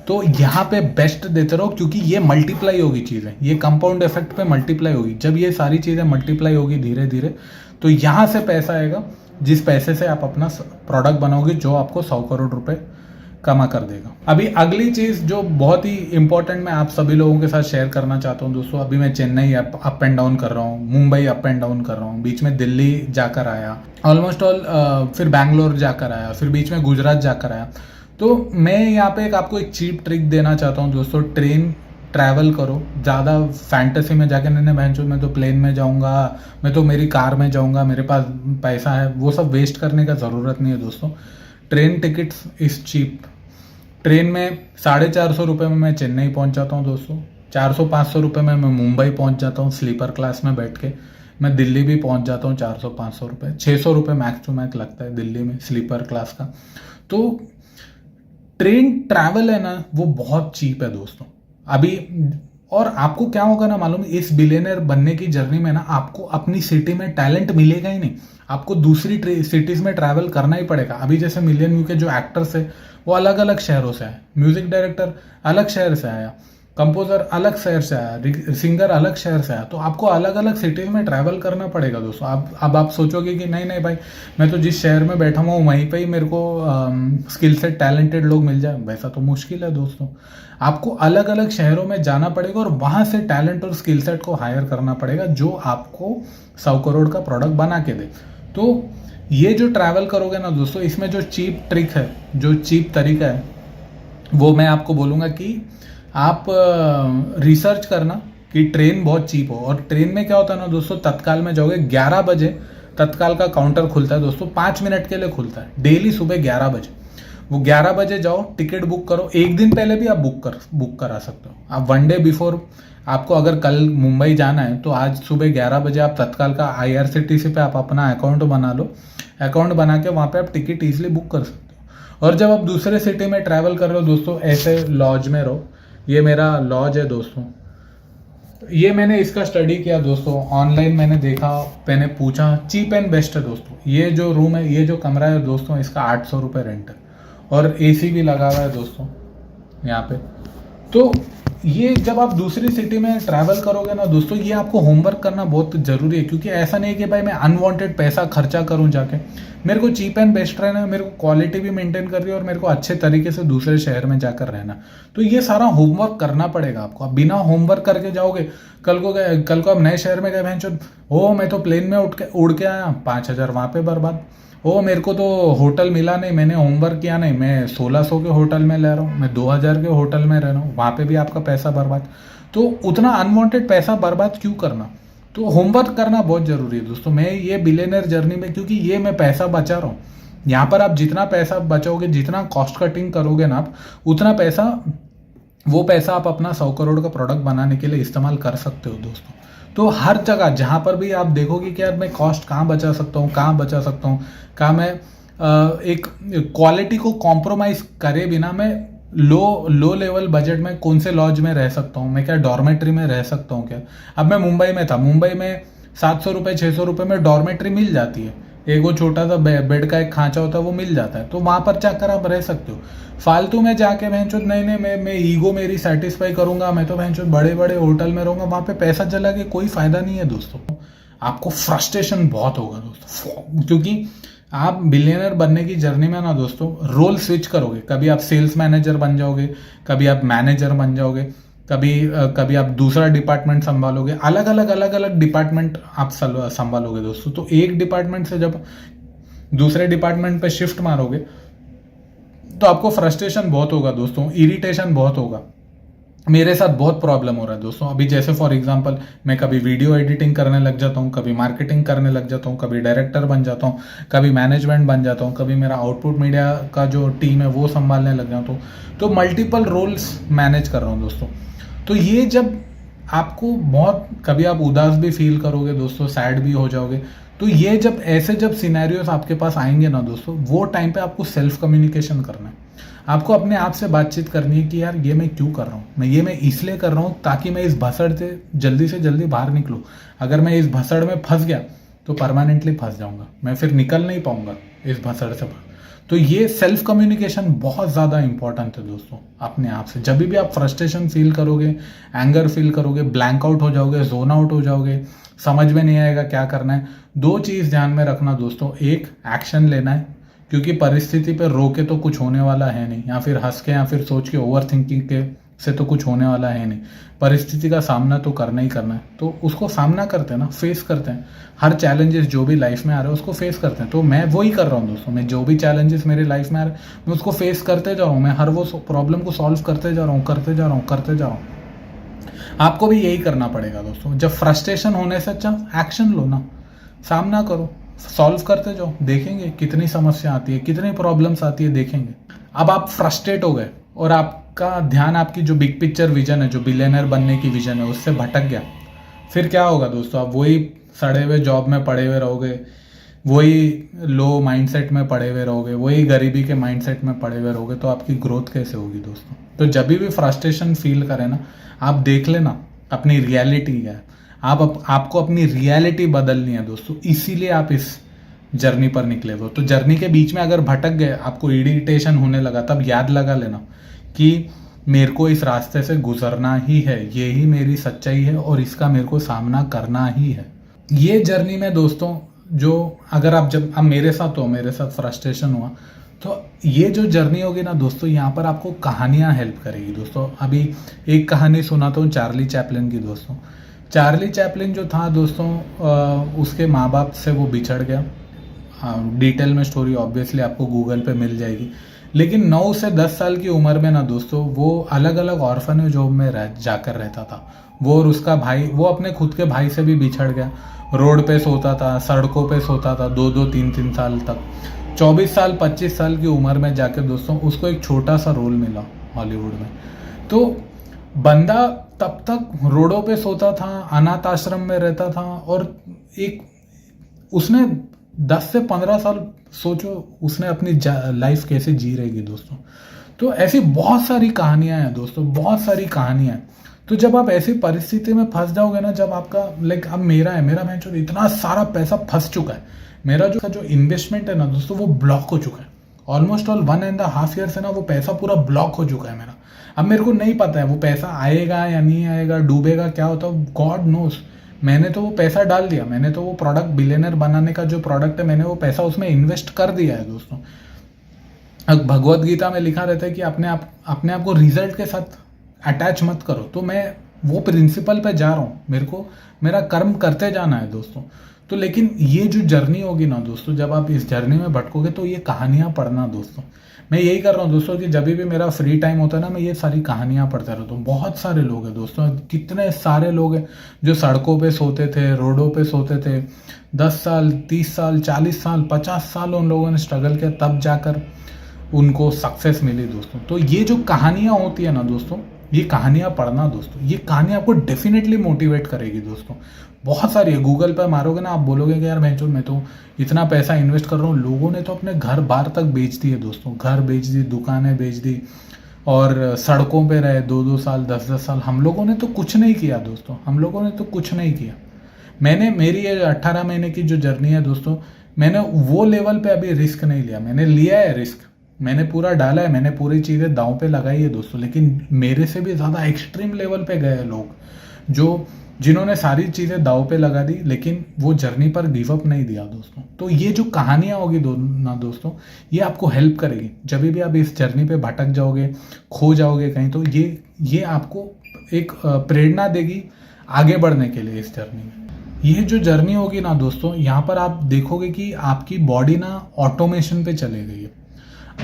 तो यहाँ पे बेस्ट देते रहो, क्योंकि ये मल्टीप्लाई होगी चीज़ें, ये कंपाउंड इफेक्ट पे मल्टीप्लाई होगी। जब ये सारी चीज़ें मल्टीप्लाई होगी धीरे धीरे, तो यहाँ से पैसा आएगा, जिस पैसे से आप अपना प्रोडक्ट बनाओगे, जो आपको 100 करोड़ रुपए कमा कर देगा। अभी अगली चीज़ जो बहुत ही इंपॉर्टेंट मैं आप सभी लोगों के साथ शेयर करना चाहता हूँ दोस्तों। अभी मैं चेन्नई अप एंड डाउन कर रहा हूँ, मुंबई अप एंड डाउन कर रहा हूँ, बीच में दिल्ली जाकर आया, ऑलमोस्ट ऑल फिर बैंगलोर जाकर आया, फिर बीच में गुजरात जाकर आया। तो मैं यहाँ पे आपको एक चीप ट्रिक देना चाहता हूँ दोस्तों। ट्रेन ट्रैवल करो, ज़्यादा फैंटेसी में जाके नहीं बहनचोद मैं तो प्लेन में जाऊँगा, मैं तो मेरी कार में जाऊँगा, मेरे पास पैसा है, वो सब वेस्ट करने का ज़रूरत नहीं है दोस्तों। Train tickets is cheap. Train में 450 रुपये में मैं चेन्नई पहुंच जाता हूं दोस्तों। 400-500 रुपये में मैं मुंबई पहुंच जाता हूं स्लीपर क्लास में बैठ के। मैं दिल्ली भी पहुंच जाता हूं 400-500 रुपये, 600 रुपये मैक्स टू मैक्स लगता है दिल्ली में स्लीपर क्लास का। तो ट्रेन ट्रैवल है ना, वो बहुत चीप है दोस्तों अभी। और आपको क्या होगा ना मालूम, इस बिलियनर बनने की जर्नी में ना, आपको अपनी सिटी में टैलेंट मिलेगा ही नहीं, आपको दूसरी सिटीज में ट्रैवल करना ही पड़ेगा। अभी जैसे मिलियन व्यू के जो एक्टर्स है, वो अलग अलग शहरों से आए, म्यूजिक डायरेक्टर अलग शहर से आया, कंपोजर अलग शहर से आया, सिंगर अलग शहर से आया। तो आपको अलग अलग सिटीज में ट्रैवल करना पड़ेगा दोस्तों। अब आप सोचोगे कि नहीं भाई, मैं तो जिस शहर में बैठा हुआ हूँ वहीं पे ही मेरे को स्किल सेट टैलेंटेड लोग मिल जाए, वैसा तो मुश्किल है दोस्तों। आपको अलग अलग शहरों में जाना पड़ेगा और वहां से टैलेंट और स्किल सेट को हायर करना पड़ेगा, जो आपको 100 करोड़ का प्रोडक्ट बना के दे। तो ये जो ट्रैवल करोगे ना दोस्तों, इसमें जो चीप ट्रिक है, जो चीप तरीका है, वो मैं आपको बोलूँगा कि आप रिसर्च करना कि ट्रेन बहुत चीप हो। और ट्रेन में क्या होता है ना दोस्तों, तत्काल में जाओगे 11 बजे तत्काल का काउंटर खुलता है दोस्तों, 5 मिनट के लिए खुलता है डेली सुबह 11 बजे। वो 11 बजे जाओ, टिकट बुक करो। एक दिन पहले भी आप बुक करा सकते हो। आप 1 डे बिफोर, आपको अगर कल मुंबई जाना है तो आज सुबह 11 बजे आप तत्काल का IRCTC पे आप अपना अकाउंट बना लो। अकाउंट बना के वहाँ पे आप टिकट ईजिली बुक कर सकते हो। और जब आप दूसरे सिटी में ट्रैवल कर रहे हो दोस्तों, ऐसे लॉज में रहो। ये मेरा लॉज है दोस्तों, ये मैंने इसका स्टडी किया दोस्तों, ऑनलाइन मैंने देखा, मैंने पूछा, चीप एंड बेस्ट है दोस्तों। ये जो रूम है, ये जो कमरा है दोस्तों, इसका 800 रुपये रेंट है और AC भी लगा हुआ है दोस्तों यहाँ पे। तो ये जब आप दूसरी सिटी में ट्रैवल करोगे ना दोस्तों, ये आपको होमवर्क करना बहुत जरूरी है, क्योंकि ऐसा नहीं है कि भाई मैं अनवांटेड पैसा खर्चा करूं जाके। मेरे को चीप एंड बेस्ट रहना है, मेरे को क्वालिटी भी मेंटेन करनी है और मेरे को अच्छे तरीके से दूसरे शहर में जाकर रहना। तो ये सारा होमवर्क करना पड़ेगा आपको। आप बिना होमवर्क करके जाओगे, कल को आप नए शहर में गए, भैंचोद हो मैं तो प्लेन में उड़ के आया, 5,000 वहाँ पे बर्बाद। ओ मेरे को तो होटल मिला नहीं, मैंने होमवर्क किया नहीं, मैं 1600 के होटल में ले रहा हूँ, मैं 2000 के होटल में रह रहा हूँ, वहाँ पे भी आपका पैसा बर्बाद। तो उतना अनवांटेड पैसा बर्बाद क्यों करना। तो होमवर्क करना बहुत जरूरी है दोस्तों। मैं ये बिलियनर जर्नी में, क्योंकि ये मैं पैसा बचा रहा हूँ, यहाँ पर आप जितना पैसा बचाओगे, जितना कॉस्ट कटिंग करोगे ना आप, उतना पैसा, वो पैसा आप अपना 100 करोड़ का प्रोडक्ट बनाने के लिए इस्तेमाल कर सकते हो दोस्तों। तो हर जगह जहाँ पर भी आप देखोगे कि यार मैं कॉस्ट कहाँ बचा सकता हूँ, कहाँ मैं एक क्वालिटी को कॉम्प्रोमाइज़ करे बिना मैं लो लेवल बजट में कौन से लॉज में रह सकता हूँ, मैं क्या डॉर्मेट्री में रह सकता हूँ क्या। अब मैं मुंबई में था, मुंबई में 700 रुपये 600 रुपये में डॉर्मेट्री मिल जाती है, एक वो छोटा सा बेड का एक खांचा होता है वो मिल जाता है, तो वहां पर जाकर आप रह सकते हो। फालतू में जाके भैंचोद नहीं नहीं मैं ईगो मेरी सेटिस्फाई करूंगा, मैं तो भैंचोद बड़े बड़े होटल में रहूंगा, वहां पे पैसा चला के कोई फायदा नहीं है दोस्तों। आपको फ्रस्ट्रेशन बहुत होगा दोस्तों, क्योंकि आप बिलियनर बनने की जर्नी में ना दोस्तों रोल स्विच करोगे। कभी आप सेल्स मैनेजर बन जाओगे, कभी आप मैनेजर बन जाओगे, कभी आप दूसरा डिपार्टमेंट संभालोगे, अलग अलग डिपार्टमेंट आप संभालोगे दोस्तों। तो एक डिपार्टमेंट से जब दूसरे डिपार्टमेंट पे शिफ्ट मारोगे तो आपको फ्रस्ट्रेशन बहुत होगा दोस्तों, इरिटेशन बहुत होगा। मेरे साथ बहुत प्रॉब्लम हो रहा है दोस्तों। अभी जैसे फॉर एग्जांपल मैं कभी वीडियो एडिटिंग करने लग जाता हूँ, कभी मार्केटिंग करने लग जाता हूँ, कभी डायरेक्टर बन जाता हूँ, कभी मैनेजमेंट बन जाता हूँ, कभी मेरा आउटपुट मीडिया का जो टीम है वो संभालने लग जाता हूँ। तो मल्टीपल रोल्स मैनेज कर रहा हूँ दोस्तों। तो ये जब आपको बहुत, कभी आप उदास भी फील करोगे दोस्तों, सैड भी हो जाओगे। तो ये जब सिनेरियोस आपके पास आएंगे ना दोस्तों, वो टाइम पे आपको सेल्फ कम्युनिकेशन करना है। आपको अपने आप से बातचीत करनी है कि यार ये मैं क्यों कर रहा हूँ, मैं इसलिए कर रहा हूँ ताकि मैं इस भसड़ से जल्दी बाहर निकलूँ। अगर मैं इस भसड़ में फंस गया तो परमानेंटली फंस जाऊंगा, मैं फिर निकल नहीं पाऊंगा इस भसड़ से बाहर। तो ये सेल्फ कम्युनिकेशन बहुत ज़्यादा इंपॉर्टेंट है दोस्तों अपने आप से। जब भी आप फ्रस्ट्रेशन फील करोगे, एंगर फील करोगे, ब्लैंक आउट हो जाओगे, जोन आउट हो जाओगे, समझ में नहीं आएगा क्या करना है, दो चीज़ ध्यान में रखना दोस्तों। एक, एक्शन लेना है, क्योंकि परिस्थिति पर रो के तो कुछ होने वाला है नहीं, या फिर हंस के या फिर सोच के ओवर थिंकिंग के से तो कुछ होने वाला है नहीं। परिस्थिति का सामना तो करना ही करना है, तो उसको सामना करते हैं ना, फेस करते हैं। हर चैलेंजेस जो भी लाइफ में आ रहे हैं उसको फेस करते हैं। तो मैं वही कर रहा हूँ दोस्तों। मैं जो भी चैलेंजेस मेरे लाइफ में आ रहे हैं मैं उसको फेस करते जा रहा हूँ। मैं हर वो प्रॉब्लम को सॉल्व करते जा रहा हूँ। आपको भी यही करना पड़ेगा दोस्तों। जब फ्रस्ट्रेशन होने से अच्छा एक्शन लो ना, सामना करो, सॉल्व करते जाओ, देखेंगे कितनी समस्या आती है, कितनी प्रॉब्लम्स आती है, देखेंगे। अब आप फ्रस्ट्रेट हो गए और आपका ध्यान आपकी जो बिग पिक्चर विजन है, जो बिलियनर बनने की विजन है, उससे भटक गया। फिर क्या होगा दोस्तों? आप वही सड़े हुए जॉब में पड़े हुए रहोगे, वही लो माइंडसेट में पड़े हुए रहोगे, वही गरीबी के माइंडसेट में पड़े हुए रहोगे। तो आपकी ग्रोथ कैसे होगी दोस्तों? तो जब भी फ्रस्ट्रेशन फील करें ना, आप देख लेना अपनी रियलिटी क्या है। आपको अपनी रियलिटी बदलनी है दोस्तों, इसीलिए आप इस जर्नी पर निकले हो। तो जर्नी के बीच में अगर भटक गए, आपको इरिटेशन होने लगा, तब याद लगा लेना कि मेरे को इस रास्ते से गुजरना ही है, ये ही मेरी सच्चाई है और इसका मेरे को सामना करना ही है। ये जर्नी में दोस्तों, जो अगर आप जब अब मेरे साथ फ्रस्ट्रेशन हुआ, तो ये जो जर्नी होगी ना दोस्तों, यहाँ पर आपको कहानियाँ हेल्प करेगी दोस्तों। अभी एक कहानी सुनाता हूँ चार्ली चैपलिन की दोस्तों। चार्ली चैपलिन जो था दोस्तों, उसके माँ बाप से वो बिछड़ गया। डिटेल में स्टोरी ऑब्वियसली आपको गूगल पे मिल जाएगी। लेकिन 9 से 10 साल की उम्र में ना दोस्तों, वो अलग अलग ऑर्फनेज होम में जाकर रहता था। वो और उसका भाई, वो अपने खुद के भाई से भी बिछड़ गया। रोड पे सोता था, सड़कों पे सोता था 2-2, 3-3 साल तक। 24 साल 25 साल की उम्र में जाके दोस्तों उसको एक छोटा सा रोल मिला हॉलीवुड में। तो बंदा तब तक रोडों पे सोता था, अनाथ आश्रम में रहता था, और एक उसने 10 से 15 साल, सोचो उसने अपनी लाइफ कैसे जी रहेगी दोस्तों। तो ऐसी बहुत सारी कहानियां हैं दोस्तों, बहुत सारी कहानियां हैं। तो जब आप ऐसी परिस्थिति में फंस जाओगे ना, जब आपका अब मेरा मैं जो इतना सारा पैसा फंस चुका है, मेरा जो इन्वेस्टमेंट है ना दोस्तों, वो ब्लॉक हो चुका है। ऑलमोस्ट ऑल 1.5 ईयर से ना वो पैसा पूरा ब्लॉक हो चुका है मेरा। अब मेरे को नहीं पता है वो पैसा आएगा या नहीं आएगा, डूबेगा, क्या होता है, गॉड नोस। मैंने तो वो पैसा डाल दिया, मैंने तो वो प्रोडक्ट, बिलियनर बनाने का जो प्रोडक्ट है, मैंने वो पैसा उसमें इन्वेस्ट कर दिया है दोस्तों। अब भगवत गीता में लिखा रहता है कि अपने आप को रिजल्ट के साथ अटैच मत करो। तो मैं वो प्रिंसिपल पे जा रहा हूँ, मेरे को मेरा कर्म करते जाना है दोस्तों। तो लेकिन ये जो जर्नी होगी ना दोस्तों, जब आप इस जर्नी में भटकोगे तो ये कहानियां पढ़ना दोस्तों। मैं यही कर रहा हूँ दोस्तों कि जब भी मेरा फ्री टाइम होता है ना, मैं ये सारी कहानियां पढ़ता रहता हूँ। बहुत सारे लोग हैं दोस्तों, कितने सारे लोग हैं जो सड़कों पे सोते थे, रोडों पे सोते थे, 10 साल 30 साल 40 साल 50 साल उन लोगों ने स्ट्रगल किया, तब जाकर उनको सक्सेस मिली दोस्तों। तो ये जो कहानियां होती है ना दोस्तों, ये कहानियां पढ़ना दोस्तों, ये कहानी आपको डेफिनेटली मोटिवेट करेगी दोस्तों। बहुत सारी है, गूगल पर मारोगे ना, आप बोलोगे कि यार मैं तो इतना पैसा इन्वेस्ट कर रहा हूँ। लोगों ने तो अपने घर बार तक बेच दिए दोस्तों, घर बेच दी, दुकानें बेच दी, और सड़कों पे रहे 2-2 साल 10-10 साल। हम लोगों ने तो कुछ नहीं किया दोस्तों, हम लोगों ने तो कुछ नहीं किया। मेरी ये 18 महीने की जो जर्नी है दोस्तों, मैंने वो लेवल पे अभी रिस्क नहीं लिया। मैंने लिया है रिस्क, मैंने पूरा डाला है, मैंने पूरी चीज़ें दांव पे लगाई है दोस्तों, लेकिन मेरे से भी ज़्यादा एक्सट्रीम लेवल पे गए लोग जो जिन्होंने सारी चीज़ें दांव पे लगा दी, लेकिन वो जर्नी पर गिव अप नहीं दिया दोस्तों। तो ये जो कहानियाँ होगी ना दोस्तों, ये आपको हेल्प करेगी जब भी आप इस जर्नी पे भटक जाओगे, खो जाओगे कहीं, तो ये आपको एक प्रेरणा देगी आगे बढ़ने के लिए इस जर्नी में। ये जो जर्नी होगी ना दोस्तों, यहाँ पर आप देखोगे कि आपकी बॉडी ना ऑटोमेशन पे चले गई है।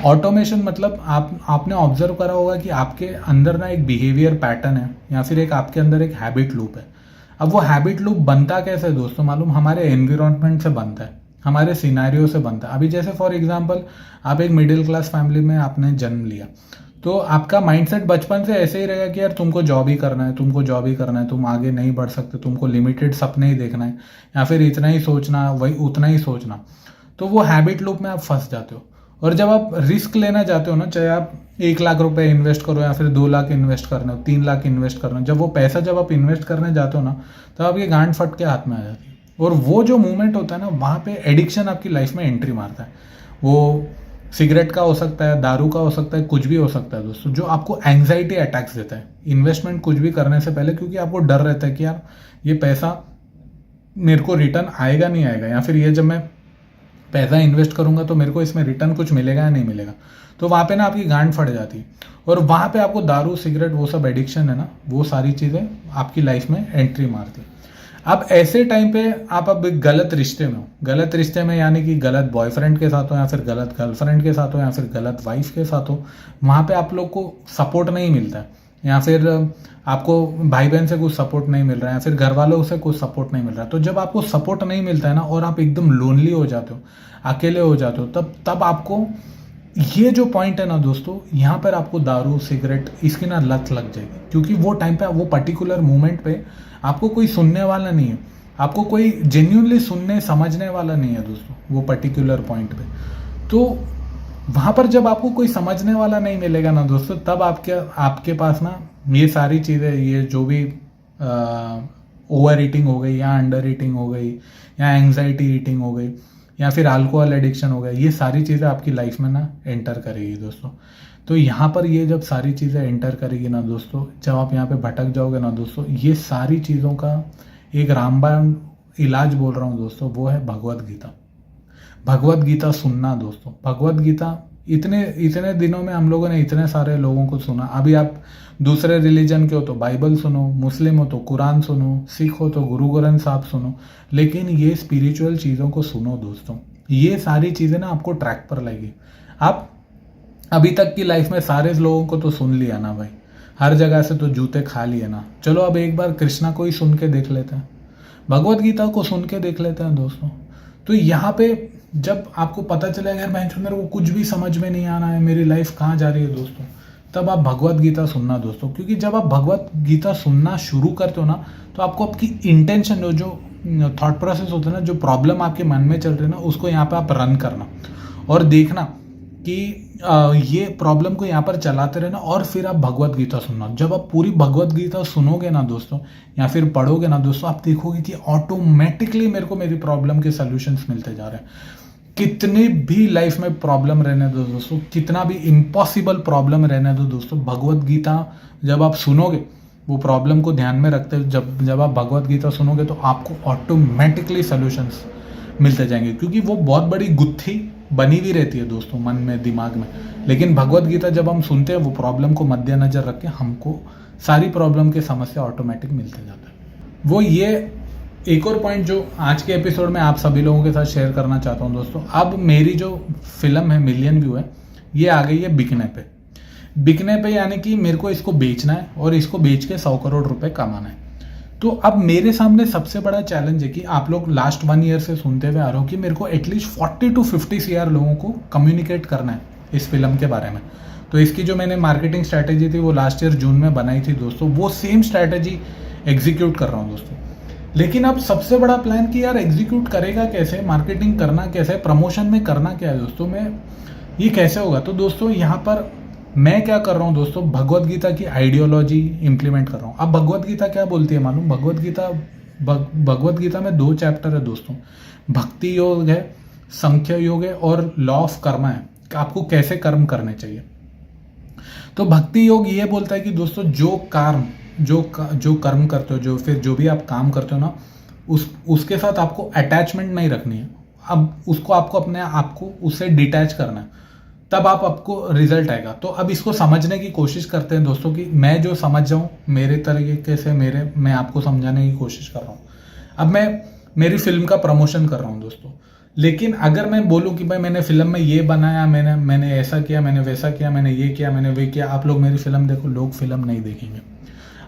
ऑटोमेशन मतलब आपने ऑब्जर्व करा होगा कि आपके अंदर ना एक बिहेवियर पैटर्न है या फिर एक आपके अंदर एक हैबिट लूप है। अब वो हैबिट लूप बनता कैसे है दोस्तों मालूम? हमारे एनवायरनमेंट से बनता है, हमारे सिनेरियो से बनता है। अभी जैसे फॉर एग्जांपल आप एक मिडिल क्लास फैमिली में आपने जन्म लिया, तो आपका माइंडसेट बचपन से ऐसे ही रहेगा कि यार तुमको जॉब ही करना है, तुमको जॉब ही करना है, तुम आगे नहीं बढ़ सकते, तुमको लिमिटेड सपने ही देखना है या फिर इतना ही सोचना, वही उतना ही सोचना। तो वो हैबिट लूप में आप फंस जाते हो। और जब आप रिस्क लेना चाहते हो ना, चाहे आप 1 लाख रुपए इन्वेस्ट करो या फिर 2 लाख इन्वेस्ट करना हो, 3 लाख इन्वेस्ट करना हो, जब वो पैसा जब आप इन्वेस्ट करने जाते हो ना, तो आपकी गांड फट के हाथ में आ जाती है। और वो जो मूवमेंट होता है ना, वहाँ पे एडिक्शन आपकी लाइफ में एंट्री मारता है। वो सिगरेट का हो सकता है, दारू का हो सकता है, कुछ भी हो सकता है दोस्तों, जो आपको एंग्जाइटी अटैक्स देता है इन्वेस्टमेंट कुछ भी करने से पहले, क्योंकि आपको डर रहता है कि यार ये पैसा मेरे को रिटर्न आएगा नहीं आएगा, या फिर ये जब मैं पैसा इन्वेस्ट करूंगा तो मेरे को इसमें रिटर्न कुछ मिलेगा या नहीं मिलेगा। तो वहाँ पे ना आपकी गांड फट जाती है और वहाँ पे आपको दारू सिगरेट वो सब एडिक्शन है ना, वो सारी चीज़ें आपकी लाइफ में एंट्री मारती है। अब ऐसे टाइम पे आप अब गलत रिश्ते में हो, गलत रिश्ते में यानी कि गलत बॉयफ्रेंड के साथ हो या फिर गलत गर्लफ्रेंड के साथ हो या फिर गलत वाइफ के साथ हो, वहाँ पे आप लोग को सपोर्ट नहीं मिलता है, या फिर आपको भाई बहन से कुछ सपोर्ट नहीं मिल रहा है, या फिर घर वालों से कुछ सपोर्ट नहीं मिल रहा है। तो जब आपको सपोर्ट नहीं मिलता है ना और आप एकदम लोनली हो जाते हो, अकेले हो जाते हो, तब आपको ये जो पॉइंट है ना दोस्तों, यहाँ पर आपको दारू सिगरेट इसकी ना लत लग जाएगी, क्योंकि वो टाइम पे वो पर्टिकुलर मोमेंट पे आपको कोई सुनने वाला नहीं है, आपको कोई जेन्यूनली सुनने समझने वाला नहीं है दोस्तों वो पर्टिकुलर पॉइंट पे। तो वहाँ पर जब आपको कोई समझने वाला नहीं मिलेगा ना दोस्तों, तब आपके पास ना ये सारी चीज़ें, ये जो भी ओवर ईटिंग हो गई या अंडर ईटिंग हो गई या एंग्जाइटी ईटिंग हो गई या फिर अल्कोहल एडिक्शन हो गया, ये सारी चीज़ें आपकी लाइफ में ना एंटर करेगी दोस्तों। तो यहाँ पर ये जब सारी चीज़ें एंटर करेगी ना दोस्तों, जब आप यहाँ पे भटक जाओगे ना दोस्तों, ये सारी चीज़ों का एक रामबाण इलाज बोल रहा हूँ दोस्तों, वो है भगवत गीता। भगवत गीता सुनना दोस्तों, भगवत गीता इतने दिनों में हम लोगों ने इतने सारे लोगों को सुना। अभी आप दूसरे रिलीजन के हो तो बाइबल सुनो, मुस्लिम हो तो कुरान सुनो, सिख हो तो गुरु ग्रंथ साहब सुनो, लेकिन ये स्पिरिचुअल चीज़ों को सुनो दोस्तों। ये सारी चीज़ें ना आपको ट्रैक पर लाएगी। आप अभी तक की लाइफ में सारे लोगों को तो सुन लिया ना भाई, हर जगह से तो जूते खा लिए ना, चलो अब एक बार कृष्णा को ही सुन के देख लेते हैं, भगवत गीता को सुन के देख लेते हैं दोस्तों। तो यहाँ पे जब आपको पता चलेगा यार मेरे को कुछ भी समझ में नहीं आना है, मेरी लाइफ कहाँ जा रही है दोस्तों, तब आप भगवत गीता सुनना दोस्तों। क्योंकि जब आप भगवत गीता सुनना शुरू करते हो ना, तो आपको आपकी इंटेंशन जो थॉट प्रोसेस होता है ना, जो प्रॉब्लम आपके मन में चल रही है ना, उसको यहाँ पे आप रन करना और देखना कि ये प्रॉब्लम को यहाँ पर चलाते रहना, और फिर आप भगवत गीता सुनना। जब आप पूरी भगवत गीता सुनोगे ना दोस्तों या फिर पढ़ोगे ना दोस्तों, आप देखोगे कि ऑटोमेटिकली मेरे को मेरी प्रॉब्लम के सॉल्यूशंस मिलते जा रहे हैं। कितनी भी लाइफ में प्रॉब्लम रहने दो दोस्तों, कितना भी इम्पॉसिबल प्रॉब्लम रहने दो दोस्तों, भगवत गीता जब आप सुनोगे, वो प्रॉब्लम को ध्यान में रखते हुए जब आप भगवत गीता सुनोगे, तो आपको ऑटोमेटिकली सॉल्यूशंस मिलते जाएंगे। क्योंकि वो बहुत बड़ी गुत्थी बनी हुई रहती है दोस्तों मन में, दिमाग में, लेकिन भगवत गीता जब हम सुनते हैं, वो प्रॉब्लम को मद्देनजर रख के हमको सारी प्रॉब्लम के समस्या ऑटोमेटिक मिलते जाता है। वो ये एक और पॉइंट जो आज के एपिसोड में आप सभी लोगों के साथ शेयर करना चाहता हूँ दोस्तों। अब मेरी जो फिल्म है मिलियन व्यू है, ये आ गई है बिकने पे, यानी कि मेरे को इसको बेचना है और इसको बेच के 100 करोड़ रुपए कमाना है। तो अब मेरे सामने सबसे बड़ा चैलेंज है कि आप लोग लास्ट 1 ईयर से सुनते हुए आ रहे हो कि मेरे को एटलीस्ट 40 to 50 CR लोगों को कम्युनिकेट करना है इस फिल्म के बारे में। तो इसकी जो मैंने मार्केटिंग स्ट्रैटेजी थी वो लास्ट ईयर जून में बनाई थी दोस्तों, वो सेम स्ट्रैटेजी एग्जीक्यूट कर रहा हूँ दोस्तों। लेकिन अब सबसे बड़ा प्लान कि यार एग्जीक्यूट करेगा कैसे, मार्केटिंग करना कैसे, प्रमोशन में करना क्या है दोस्तों, मैं ये कैसे होगा। तो दोस्तों यहाँ पर मैं क्या कर रहा हूँ दोस्तों, भगवत गीता की आइडियोलॉजी इंप्लीमेंट कर रहा हूँ। अब भगवत गीता क्या बोलती है मालूम? भगवत गीता में 2 चैप्टर है दोस्तों, भक्ति योग है संख्या योग है और लॉ ऑफ कर्मा है कि आपको कैसे कर्म करने चाहिए। तो भक्ति योग ये बोलता है कि दोस्तों जो कर्म करते हो, जो भी आप काम करते हो ना, उसके साथ आपको अटैचमेंट नहीं रखनी है। अब उसको आपको अपने आप को उससे डिटैच करना है, तब आपको रिजल्ट आएगा। तो अब इसको समझने की कोशिश करते हैं दोस्तों कि मैं जो समझ जाऊँ मेरे तरीके से मैं आपको समझाने की कोशिश कर रहा हूँ। अब मैं मेरी फिल्म का प्रमोशन कर रहा हूँ दोस्तों, लेकिन अगर मैं बोलूँ कि भाई मैंने फिल्म में ये बनाया, मैंने ऐसा किया, मैंने वैसा किया, मैंने ये किया, मैंने वे किया, आप लोग मेरी फिल्म देखो, लोग फिल्म नहीं देखेंगे।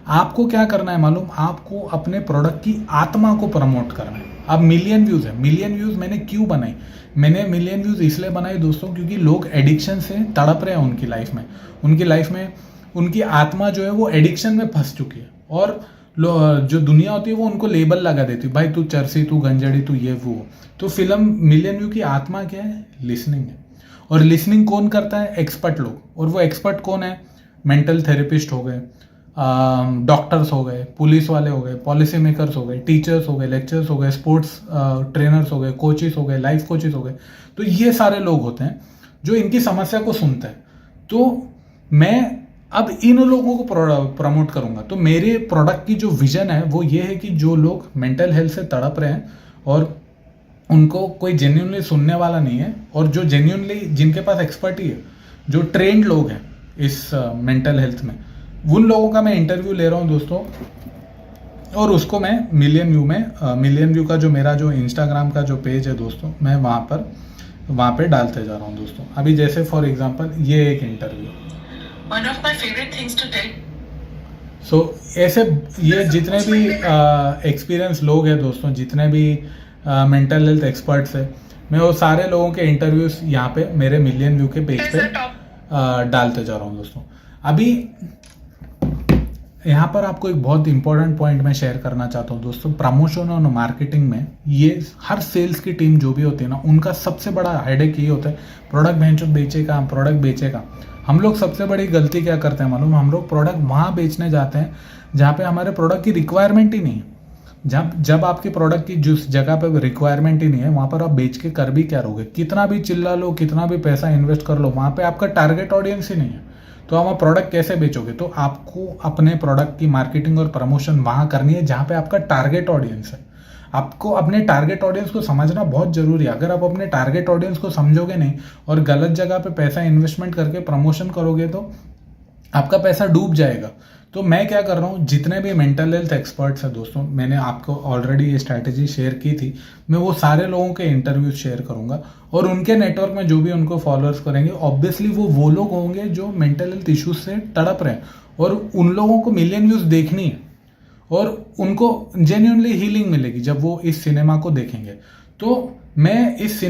आपको क्या करना है मालूम? आपको अपने प्रोडक्ट की आत्मा को प्रमोट करना है। अब मिलियन व्यूज है, मिलियन व्यूज मैंने क्यों बनाई? मैंने मिलियन व्यूज इसलिए बनाई दोस्तों क्योंकि लोग एडिक्शन से तड़प रहे हैं। उनकी लाइफ में उनकी आत्मा जो है वो एडिक्शन में फंस चुकी है, और जो दुनिया होती है वो उनको लेबल लगा देती है, भाई तू चरसी, तू गंजड़ी, तू ये वो। तो फिल्म मिलियन व्यू की आत्मा क्या है? लिसनिंग है। और लिसनिंग कौन करता है? एक्सपर्ट लोग। और वो एक्सपर्ट कौन है? मेंटल थेरेपिस्ट हो गए, डॉक्टर्स हो गए, पुलिस वाले हो गए, पॉलिसी मेकर्स हो गए, टीचर्स हो गए, लेक्चर्स हो गए, स्पोर्ट्स ट्रेनर्स हो गए, कोचेस हो गए, लाइफ कोचेस हो गए। तो ये सारे लोग होते हैं जो इनकी समस्या को सुनते हैं। तो मैं अब इन लोगों को प्रमोट करूंगा। तो मेरे प्रोडक्ट की जो विजन है वो ये है कि जो लोग मेंटल हेल्थ से तड़प रहे हैं और उनको कोई जेन्युइनली सुनने वाला नहीं है, और जो जेन्युइनली जिनके पास एक्सपर्टी है, जो ट्रेंड लोग हैं इस मेंटल हेल्थ में, उन लोगों का मैं इंटरव्यू ले रहा हूं दोस्तों, और उसको मैं मिलियन व्यू का जो मेरा जो इंस्टाग्राम का जो पेज है दोस्तों, मैं वहाँ पे डालते जा रहा हूँ दोस्तों। अभी जैसे फॉर एग्जांपल ये एक interview, One of my favorite things to tell. सो ऐसे ये जितने भी एक्सपीरियंस लोग हैं दोस्तों, जितने भी मेंटल हेल्थ एक्सपर्ट्स हैं, मैं वो सारे लोगों के इंटरव्यूज यहाँ पे मेरे मिलियन व्यू के पेज पे डालते जा रहा हूँ दोस्तों। अभी यहाँ पर आपको एक बहुत इंपॉर्टेंट पॉइंट मैं शेयर करना चाहता हूँ दोस्तों। प्रमोशन और मार्केटिंग में ये हर सेल्स की टीम जो भी होती है ना, उनका सबसे बड़ा हेडेक ये होता है, प्रोडक्ट बेचेगा। हम लोग सबसे बड़ी गलती क्या करते हैं मालूम? हम लोग प्रोडक्ट वहाँ बेचने जाते हैं जहाँ पे हमारे प्रोडक्ट की रिक्वायरमेंट ही नहीं है। जब आपकी प्रोडक्ट की जिस जगह पे रिक्वायरमेंट ही नहीं है, वहाँ पर आप बेच के कर भी क्या रहोगे? कितना भी चिल्ला लो, कितना भी पैसा इन्वेस्ट कर लो, वहाँ पे आपका टारगेट ऑडियंस ही नहीं है, तो आप प्रोडक्ट कैसे बेचोगे? तो आपको अपने प्रोडक्ट की मार्केटिंग और प्रमोशन वहाँ करनी है जहाँ पे आपका टारगेट ऑडियंस है। आपको अपने टारगेट ऑडियंस को समझना बहुत जरूरी है। अगर आप अपने टारगेट ऑडियंस को समझोगे नहीं और गलत जगह पे पैसा इन्वेस्टमेंट करके प्रमोशन करोगे तो आपका पैसा डूब जाएगा। तो मैं क्या कर रहा हूँ, जितने भी मेंटल हेल्थ एक्सपर्ट्स हैं दोस्तों, मैंने आपको ऑलरेडी ये स्ट्रैटेजी शेयर की थी, मैं वो सारे लोगों के इंटरव्यूज शेयर करूंगा, और उनके नेटवर्क में जो भी उनको फॉलोअर्स करेंगे, ऑब्वियसली वो लोग होंगे जो मेंटल हेल्थ इश्यूज से तड़प रहे हैं, और उन लोगों को मिलियन व्यूज देखनी है और उनको जेन्युइनली हीलिंग मिलेगी जब वो इस सिनेमा को देखेंगे। तो मैं इस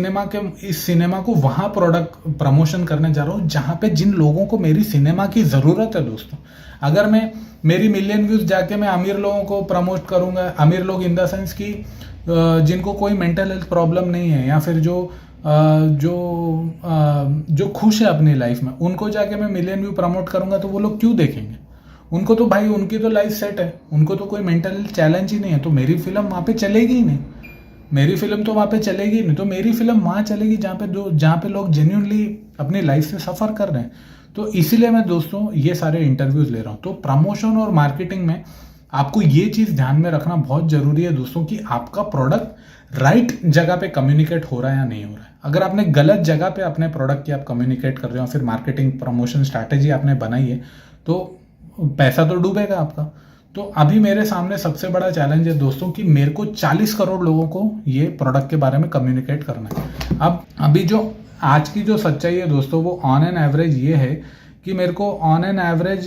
सिनेमा को वहां प्रोडक्ट प्रमोशन करने जा रहा हूँ जहां पे जिन लोगों को मेरी सिनेमा की जरूरत है दोस्तों। अगर मैं मेरी मिलियन व्यूज जाके मैं अमीर लोगों को प्रमोट करूंगा, अमीर लोग इन द सेंस की जिनको कोई मेंटल हेल्थ प्रॉब्लम नहीं है, या फिर जो खुश है अपनी लाइफ में, उनको जाके मैं मिलियन व्यू प्रमोट करूंगा तो वो लोग क्यों देखेंगे? उनको तो भाई उनकी तो लाइफ सेट है, उनको तो कोई मेंटल हेल्थ चैलेंज ही नहीं है, तो मेरी फिल्म वहाँ पे चलेगी ही नहीं। तो मेरी फिल्म वहाँ चलेगी जहाँ पे लोग जेन्युइनली अपनी लाइफ से सफ़र कर रहे हैं। तो इसीलिए मैं दोस्तों ये सारे इंटरव्यूज ले रहा हूँ। तो प्रमोशन और मार्केटिंग में आपको ये चीज़ ध्यान में रखना बहुत ज़रूरी है दोस्तों कि आपका प्रोडक्ट राइट जगह पे कम्युनिकेट हो रहा है या नहीं हो रहा है। अगर आपने गलत जगह पे अपने प्रोडक्ट की आप कम्युनिकेट कर रहे हो, फिर मार्केटिंग प्रमोशन स्ट्रैटेजी आपने बनाई है, तो पैसा तो डूबेगा आपका। तो अभी मेरे सामने सबसे बड़ा चैलेंज है दोस्तों कि मेरे को 40 करोड़ लोगों को ये प्रोडक्ट के बारे में कम्युनिकेट करना है। अब अभी जो आज की जो सच्चाई है दोस्तों, वो ऑन एन एवरेज ये है कि मेरे को ऑन एन एवरेज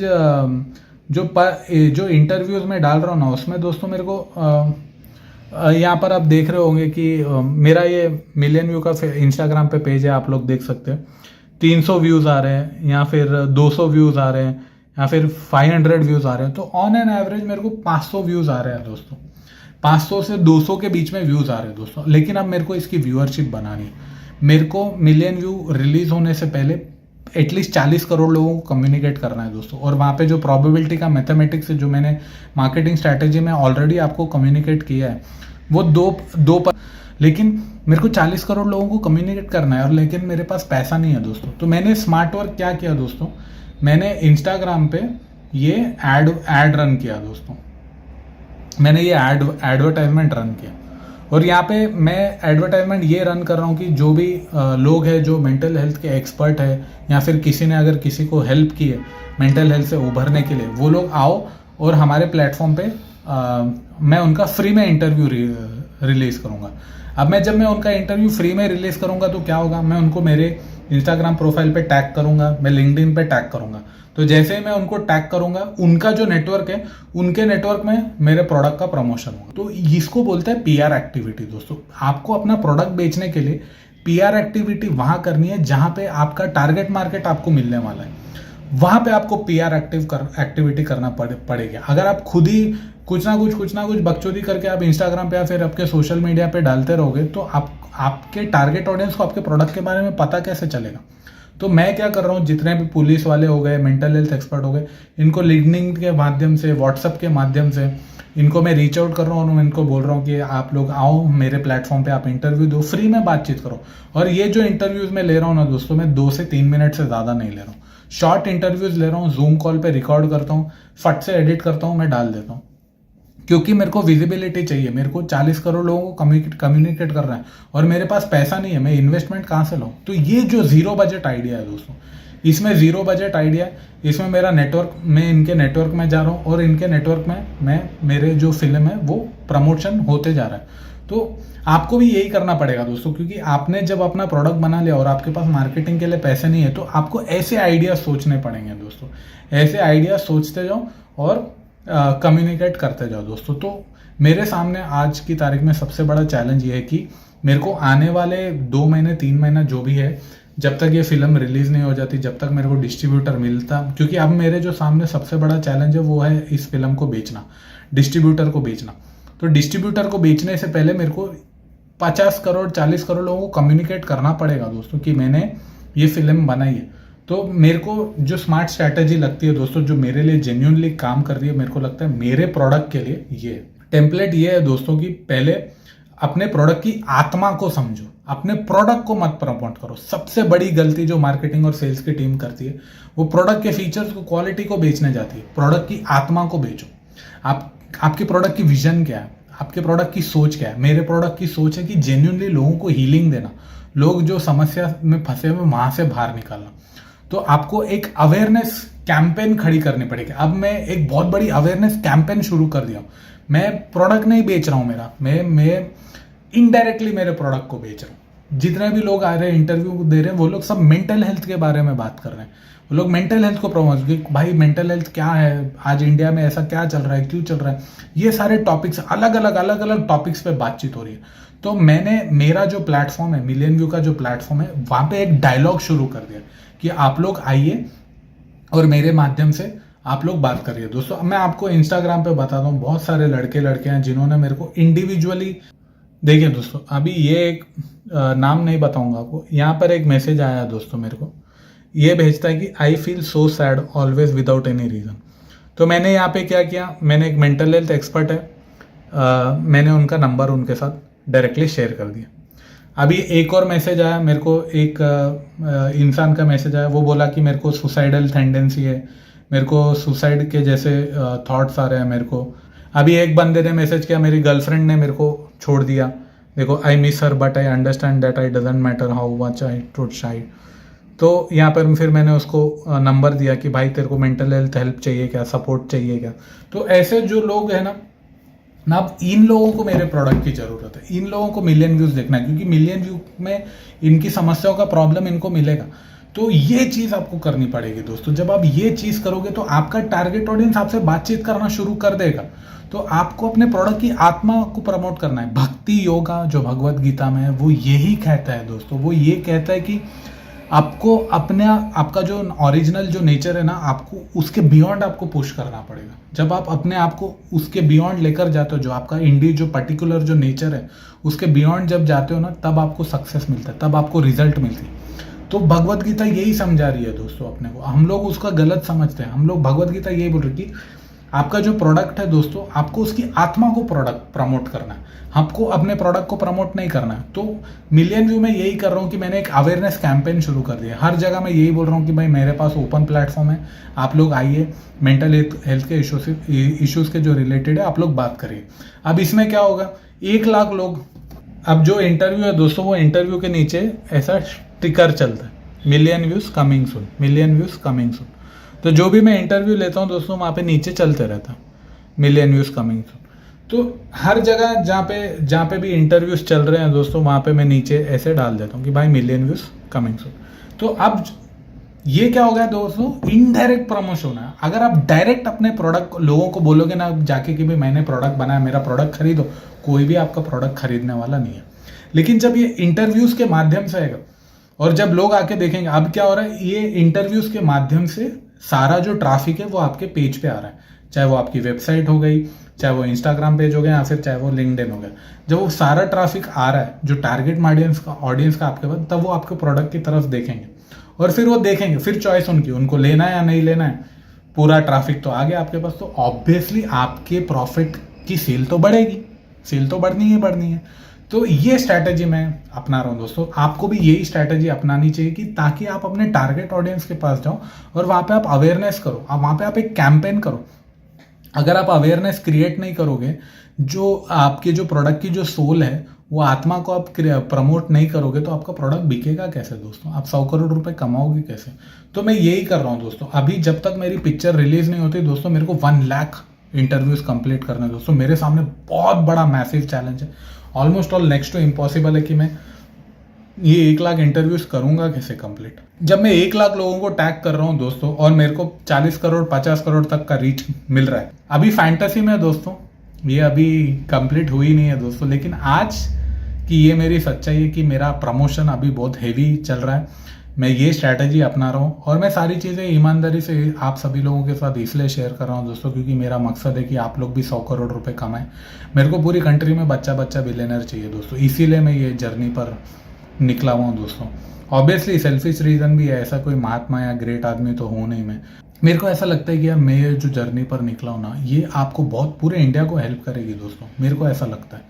जो इंटरव्यूज में डाल रहा हूँ ना, उसमें दोस्तों मेरे को यहाँ पर आप देख रहे होंगे कि मेरा ये मिलियन व्यू का इंस्टाग्राम पे पेज है, आप लोग देख सकते हैं। 300 व्यूज आ रहे हैं, या फिर 200 व्यूज आ रहे हैं, या फिर 500 व्यूज आ रहे हैं। तो ऑन एन एवरेज मेरे को 500 व्यूज आ रहे हैं दोस्तों, 500 से 200 के बीच में व्यूज आ रहे हैं दोस्तों। लेकिन अब मेरे को इसकी व्यूअरशिप बनानी है। मेरे को मिलियन व्यू रिलीज होने से पहले एटलीस्ट 40 करोड़ लोगों को कम्युनिकेट करना है दोस्तों। और वहाँ पे जो प्रोबेबिलिटी का मैथमेटिक्स है, जो मैंने मार्केटिंग स्ट्रैटेजी में ऑलरेडी आपको कम्युनिकेट किया है, वो लेकिन मेरे को 40 करोड़ लोगों को कम्युनिकेट करना है और लेकिन मेरे पास पैसा नहीं है दोस्तों। तो मैंने स्मार्ट वर्क क्या किया दोस्तों, मैंने इंस्टाग्राम पे ये एड रन किया दोस्तों। मैंने ये एडवर्टाइजमेंट रन किया और यहाँ पे मैं एडवर्टाइजमेंट ये रन कर रहा हूँ कि जो भी लोग हैं जो मेंटल हेल्थ के एक्सपर्ट है या फिर किसी ने अगर किसी को हेल्प की है मेंटल हेल्थ से उभरने के लिए, वो लोग आओ और हमारे प्लेटफॉर्म पे मैं उनका फ्री में इंटरव्यू रिलीज करूँगा। अब जब मैं उनका इंटरव्यू फ्री में रिलीज करूँगा तो क्या होगा, मैं उनको मेरे इंस्टाग्राम प्रोफाइल पे टैग करूँगा, मैं लिंक्डइन पे टैग करूँगा। तो जैसे ही मैं उनको टैग करूँगा, उनका जो नेटवर्क है उनके नेटवर्क में मेरे प्रोडक्ट का प्रमोशन होगा। तो इसको बोलते हैं पीआर एक्टिविटी दोस्तों। आपको अपना प्रोडक्ट बेचने के लिए पीआर एक्टिविटी वहाँ करनी है जहाँ पे आपका टारगेट मार्केट आपको मिलने वाला है, वहाँ पे आपको पीआर एक्टिविटी करना पड़ेगा। अगर आप खुद ही कुछ ना कुछ बकचोदी करके आप इंस्टाग्राम पे या फिर आपके सोशल मीडिया पे डालते रहोगे तो आपके टारगेट ऑडियंस को आपके प्रोडक्ट के बारे में पता कैसे चलेगा। तो मैं क्या कर रहा हूँ, जितने भी पुलिस वाले हो गए, मेंटल हेल्थ एक्सपर्ट हो गए, इनको लिंक्डइन के माध्यम से, व्हाट्सएप के माध्यम से इनको मैं रीच आउट कर रहा हूँ और मैं इनको बोल रहा हूँ कि आप लोग आओ मेरे प्लेटफॉर्म पे, आप इंटरव्यू दो, फ्री में बातचीत करो। और ये जो इंटरव्यूज मैं ले रहा हूँ ना दोस्तों, मैं 2 से 3 मिनट से ज़्यादा नहीं ले रहा हूँ। शॉर्ट इंटरव्यूज ले रहा हूँ, जूम कॉल पे रिकॉर्ड करता हूँ, फट से एडिट करता हूँ, मैं डाल देता हूँ, क्योंकि मेरे को विजिबिलिटी चाहिए। मेरे को 40 करोड़ लोगों को कम्युनिकेट करना है और मेरे पास पैसा नहीं है, मैं इन्वेस्टमेंट कहाँ से लाऊं। तो ये जो जीरो बजट आइडिया है दोस्तों, इसमें जीरो बजट आइडिया, इसमें मेरा नेटवर्क, मैं इनके नेटवर्क में जा रहा हूँ और इनके नेटवर्क में मैं मेरे जो फिल्म है वो प्रमोशन होते जा रहा है। तो आपको भी यही करना पड़ेगा दोस्तों, क्योंकि आपने जब अपना प्रोडक्ट बना लिया और आपके पास मार्केटिंग के लिए पैसे नहीं है तो आपको ऐसे आइडिया सोचने पड़ेंगे दोस्तों। ऐसे आइडिया सोचते जाओ और कम्युनिकेट करते जाओ दोस्तों। तो मेरे सामने आज की तारीख में सबसे बड़ा चैलेंज ये है कि मेरे को आने वाले 2 महीने 3 महीना जो भी है, जब तक ये फिल्म रिलीज नहीं हो जाती, जब तक मेरे को डिस्ट्रीब्यूटर मिलता, क्योंकि अब मेरे जो सामने सबसे बड़ा चैलेंज है वो है इस फिल्म को बेचना, डिस्ट्रीब्यूटर को बेचना। तो डिस्ट्रीब्यूटर को बेचने से पहले मेरे को 50 करोड़ 40 करोड़ लोगों को कम्युनिकेट करना पड़ेगा दोस्तों कि मैंने ये फिल्म बनाई है। तो मेरे को जो स्मार्ट स्ट्रैटेजी लगती है दोस्तों, जो मेरे लिए जेन्युइनली काम कर रही है, मेरे को लगता है मेरे प्रोडक्ट के लिए ये टेम्पलेट ये है दोस्तों कि पहले अपने प्रोडक्ट की आत्मा को समझो, अपने प्रोडक्ट को मत प्रमोट करो। सबसे बड़ी गलती जो मार्केटिंग और सेल्स की टीम करती है वो प्रोडक्ट के फीचर्स को, क्वालिटी को बेचने जाती है। प्रोडक्ट की आत्मा को बेचो। आपके प्रोडक्ट की विजन क्या है, आपके प्रोडक्ट की सोच क्या है। मेरे प्रोडक्ट की सोच है कि जेन्युइनली लोगों को हीलिंग देना, लोग जो समस्या में फंसे हुए वहां से बाहर निकालना। तो आपको एक अवेयरनेस कैंपेन खड़ी करनी पड़ेगी। अब मैं एक बहुत बड़ी अवेयरनेस कैंपेन शुरू कर दिया हूं। मैं प्रोडक्ट नहीं बेच रहा हूं मेरा, मैं इनडायरेक्टली मेरे प्रोडक्ट को बेच रहा हूं। जितने भी लोग आ रहे हैं इंटरव्यू दे रहे हैं वो लोग सब मेंटल हेल्थ के बारे में बात कर रहे हैं। वो लोग मेंटल हेल्थ को प्रमोट कि भाई मेंटल हेल्थ क्या है, आज इंडिया में ऐसा क्या चल रहा है, क्यों चल रहा है, ये सारे टॉपिक्स अलग अलग टॉपिक्स पे बातचीत हो रही है। तो मैंने मेरा जो प्लेटफॉर्म है, मिलियन व्यू का जो प्लेटफॉर्म है, वहां पे एक डायलॉग शुरू कर दिया कि आप लोग आइए और मेरे माध्यम से आप लोग बात करिए। दोस्तों मैं आपको इंस्टाग्राम पे बताता हूँ, बहुत सारे लड़के लड़कियां जिन्होंने मेरे को इंडिविजुअली, देखिए दोस्तों अभी ये एक नाम नहीं बताऊंगा आपको, यहाँ पर एक मैसेज आया दोस्तों मेरे को, ये भेजता है कि I feel so sad always without any reason. तो मैंने यहाँ पे क्या किया, मैंने एक मेंटल हेल्थ एक्सपर्ट है, मैंने उनका नंबर उनके साथ डायरेक्टली शेयर कर दिया। अभी एक और मैसेज आया मेरे को, एक इंसान का मैसेज आया, वो बोला कि मेरे को सुसाइडल टेंडेंसी है, मेरे को सुसाइड के जैसे थॉट्स आ रहे हैं मेरे को। अभी एक बंदे ने मैसेज किया, मेरी गर्लफ्रेंड ने मेरे को छोड़ दिया, देखो I miss her but I understand that I doesn't matter how much I try. तो यहाँ पर फिर मैंने उसको नंबर दिया कि भाई तेरे को मेंटल हेल्थ हेल्प चाहिए क्या, सपोर्ट चाहिए क्या। तो ऐसे जो लोग हैं ना, अब इन लोगों को मेरे प्रोडक्ट की जरूरत है, इन लोगों को मिलियन व्यूज देखना है, क्योंकि मिलियन व्यू में इनकी समस्याओं का प्रॉब्लम इनको मिलेगा। तो ये चीज आपको करनी पड़ेगी दोस्तों। जब आप ये चीज करोगे तो आपका टारगेट ऑडियंस आपसे बातचीत करना शुरू कर देगा। तो आपको अपने प्रोडक्ट की आत्मा को प्रमोट करना है। भक्ति योगा जो भगवत गीता में है वो यही कहता है दोस्तों, वो ये कहता है कि आपको अपने आपका जो ओरिजिनल जो नेचर है ना, आपको उसके बियॉन्ड आपको पुश करना पड़ेगा। जब आप अपने आप को उसके बियॉन्ड लेकर जाते हो, जो आपका जो पर्टिकुलर जो नेचर है उसके बियॉन्ड जब जाते हो ना, तब आपको सक्सेस मिलता है, तब आपको रिजल्ट मिलती है। तो भगवत गीता यही समझा रही है दोस्तों अपने को। हम लोग उसका गलत समझते हैं। हम लोग भगवत गीता यही बोल रही कि आपका जो प्रोडक्ट है दोस्तों, आपको उसकी आत्मा को प्रोडक्ट प्रमोट करना है, आपको अपने प्रोडक्ट को प्रमोट नहीं करना है। तो मिलियन व्यू में यही कर रहा हूँ कि मैंने एक अवेयरनेस कैंपेन शुरू कर दिया। हर जगह मैं यही बोल रहा हूँ कि भाई मेरे पास ओपन प्लेटफॉर्म है, आप लोग आइए, मेंटल हेल्थ के इश्यूज के जो रिलेटेड है आप लोग बात करिए। अब इसमें क्या होगा, 1 लाख लोग, अब जो इंटरव्यू है दोस्तों, वो इंटरव्यू के नीचे ऐसा स्टिकर चलता है, million views coming soon, million views coming soon. तो जो भी मैं इंटरव्यू लेता हूँ दोस्तों, वहाँ पे नीचे चलते रहता है मिलियन व्यूज कमिंग सून। तो हर जगह जहाँ पे भी इंटरव्यूज चल रहे हैं दोस्तों, वहाँ पे मैं नीचे ऐसे डाल देता हूँ कि भाई मिलियन व्यूज कमिंग सून। तो अब ये क्या हो गया दोस्तों, इनडायरेक्ट प्रमोशन है। अगर आप डायरेक्ट अपने प्रोडक्ट लोगों को बोलोगे ना जाके कि भाई मैंने प्रोडक्ट बनाया, मेरा प्रोडक्ट खरीदो, कोई भी आपका प्रोडक्ट खरीदने वाला नहीं है। लेकिन जब ये इंटरव्यूज के माध्यम से आएगा और जब लोग आके देखेंगे, अब क्या हो रहा है, ये इंटरव्यूज के माध्यम से सारा जो ट्रैफिक है वो आपके पेज पे आ रहा है, चाहे वो आपकी वेबसाइट हो गई, चाहे वो इंस्टाग्राम पेज हो गया, या फिर चाहे वो लिंक्डइन हो गया। जब वो सारा ट्रैफिक आ रहा है जो टारगेट ऑडियंस का आपके पास, तब वो आपके प्रोडक्ट की तरफ देखेंगे और फिर वो देखेंगे, फिर चॉइस उनको लेना है या नहीं लेना है। पूरा ट्रैफिक तो आ गया आपके पास, तो ऑब्वियसली आपके प्रॉफिट की सेल तो बढ़ेगी, सेल तो बढ़नी है। तो ये स्ट्रैटेजी मैं अपना रहा हूँ दोस्तों, आपको भी यही स्ट्रैटेजी अपनानी चाहिए कि ताकि आप अपने टारगेट ऑडियंस के पास जाओ और वहाँ पे आप अवेयरनेस करो, वहाँ पे आप एक कैंपेन करो। अगर आप अवेयरनेस क्रिएट नहीं करोगे, जो आपके जो प्रोडक्ट की जो सोल है, वो आत्मा को आप प्रमोट नहीं करोगे, तो आपका प्रोडक्ट बिकेगा कैसे दोस्तों, आप 100 करोड़ रुपए कमाओगे कैसे। तो मैं यही कर रहा हूँ दोस्तों। अभी जब तक मेरी पिक्चर रिलीज नहीं होती दोस्तों, मेरे को 1 लाख इंटरव्यूज कंप्लीट करने दोस्तों। मेरे सामने बहुत बड़ा मैसिव चैलेंज है, almost all next to impossible है कि मैं ये 1 लाख इंटरव्यूज करूंगा कैसे कंप्लीट। जब मैं 1 लाख लोगों को टैग कर रहा हूं दोस्तों और मेरे को 40 करोड़ 50 करोड़ तक का रीच मिल रहा है, अभी फैंटेसी में दोस्तों, ये अभी कंप्लीट हुई नहीं है दोस्तों, लेकिन आज की ये मेरी सच्चाई है कि मेरा प्रमोशन अभी बहुत हेवी चल रहा है। मैं ये स्ट्रैटेजी अपना रहा हूँ और मैं सारी चीज़ें ईमानदारी से आप सभी लोगों के साथ इसलिए शेयर कर रहा हूँ दोस्तों, क्योंकि मेरा मकसद है कि आप लोग भी 100 करोड़ रुपए कमाएं। मेरे को पूरी कंट्री में बच्चा बिलियनर चाहिए दोस्तों, इसीलिए मैं ये जर्नी पर निकला हुआ हूँ दोस्तों। ऑब्वियसली सेल्फिश रीज़न भी है, ऐसा कोई महात्मा या ग्रेट आदमी तो हूँ नहीं मैं। मेरे को ऐसा लगता है कि यार मैं ये जो जर्नी पर निकला हूँ ना, ये आपको बहुत, पूरे इंडिया को हेल्प करेगी दोस्तों, मेरे को ऐसा लगता है।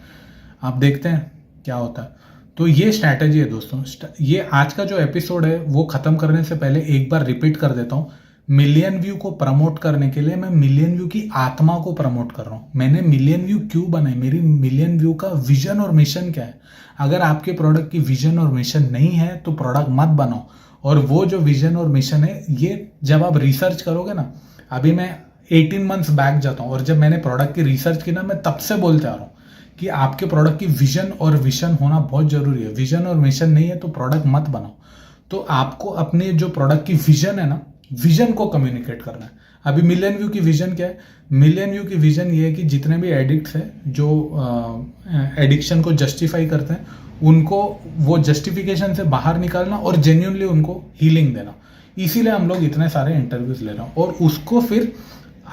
आप देखते हैं क्या होता है। तो ये स्ट्रैटेजी है दोस्तों। ये आज का जो एपिसोड है वो ख़त्म करने से पहले एक बार रिपीट कर देता हूँ। मिलियन व्यू को प्रमोट करने के लिए मैं मिलियन व्यू की आत्मा को प्रमोट कर रहा हूँ। मैंने मिलियन व्यू क्यों बनाई, मेरी मिलियन व्यू का विजन और मिशन क्या है। अगर आपके प्रोडक्ट की विजन और मिशन नहीं है तो प्रोडक्ट मत बनाओ। और वो जो विजन और मिशन है, ये जब आप रिसर्च करोगे ना, अभी मैं 18 मंथ्स बैक जाता हूँ और जब मैंने प्रोडक्ट की रिसर्च की ना, मैं तब से बोलते आ रहा हूँ कि आपके प्रोडक्ट की विजन और मिशन होना बहुत जरूरी है। विजन और मिशन नहीं है तो प्रोडक्ट मत बनाओ। तो आपको अपने जो प्रोडक्ट की विजन है ना, विजन को कम्युनिकेट करना है। अभी मिलियन व्यू की विजन क्या है, मिलियन व्यू की विजन ये है कि जितने भी एडिक्ट्स हैं जो एडिक्शन को जस्टिफाई करते हैं, उनको वो जस्टिफिकेशन से बाहर निकालना और जेन्युइनली उनको हीलिंग देना। इसीलिए हम लोग इतने सारे इंटरव्यूज ले रहे हैं और उसको फिर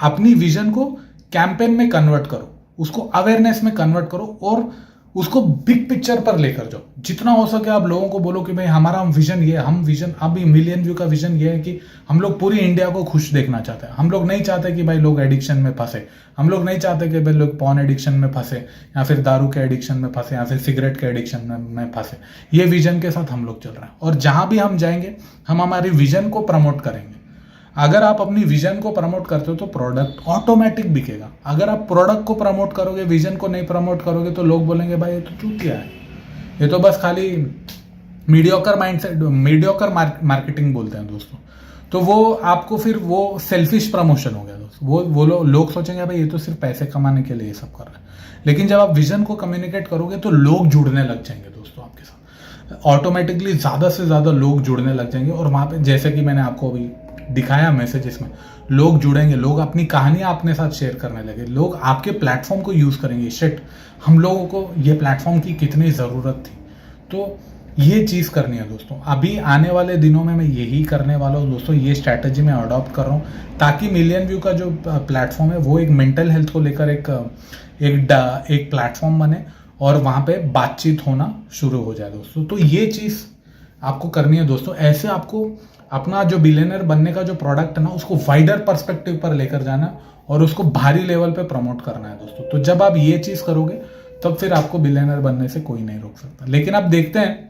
अपनी विजन को कैंपेन में कन्वर्ट करो, उसको अवेयरनेस में कन्वर्ट करो और उसको बिग पिक्चर पर लेकर जाओ। जितना हो सके आप लोगों को बोलो कि भाई हमारा विजन ये, हम विजन, अभी मिलियन व्यू का विजन ये है कि हम लोग पूरी इंडिया को खुश देखना चाहते हैं। हम लोग नहीं चाहते कि भाई लोग एडिक्शन में फंसे, हम लोग नहीं चाहते कि भाई लोग पॉर्न एडिक्शन में फंसे या फिर दारू के एडिक्शन में फंसे या फिर सिगरेट के एडिक्शन में फंसे। ये विजन के साथ हम लोग चल रहे हैं और जहां भी हम जाएंगे हम हमारी विजन को प्रमोट करेंगे। अगर आप अपनी विजन को प्रमोट करते हो तो प्रोडक्ट ऑटोमेटिक बिकेगा। अगर आप प्रोडक्ट को प्रमोट करोगे, विजन को नहीं प्रमोट करोगे, तो लोग बोलेंगे भाई ये तो चूतिया है, ये तो बस खाली मीडियोकर माइंडसेट, मीडियोकर मार्केटिंग बोलते हैं दोस्तों। तो वो आपको फिर वो सेल्फिश प्रमोशन हो गया दोस्तों। वो लोग सोचेंगे भाई ये तो सिर्फ पैसे कमाने के लिए ये सब कर रहा है। लेकिन जब आप विजन को कम्युनिकेट करोगे तो लोग जुड़ने लग जाएंगे दोस्तों आपके साथ, ऑटोमेटिकली ज़्यादा से ज़्यादा लोग जुड़ने लग जाएंगे। और वहाँ पे जैसे कि मैंने आपको अभी दिखाया मैसेजेस में, लोग जुड़ेंगे, लोग अपनी कहानियां अपने साथ शेयर करने लगे, लोग आपके प्लेटफॉर्म को यूज करेंगे। शिट, हम लोगों को ये प्लेटफॉर्म की कितनी ज़रूरत थी। तो ये चीज़ करनी है दोस्तों। अभी आने वाले दिनों में मैं यही करने वाला हूँ दोस्तों। ये स्ट्रैटेजी मैं अडॉप्ट कर रहा हूँ ताकि मिलियन व्यू का जो प्लेटफॉर्म है वो एक मेंटल हेल्थ को लेकर एक प्लेटफॉर्म बने और वहाँ पे बातचीत होना शुरू हो जाए दोस्तों। तो ये चीज़ आपको करनी है दोस्तों। ऐसे आपको अपना जो बिलियनर बनने का जो प्रोडक्ट है ना, उसको वाइडर पर्सपेक्टिव पर लेकर जाना और उसको भारी लेवल पे प्रमोट करना है दोस्तों। तो जब आप ये चीज़ करोगे तब फिर आपको बिलियनर बनने से कोई नहीं रोक सकता। लेकिन अब देखते हैं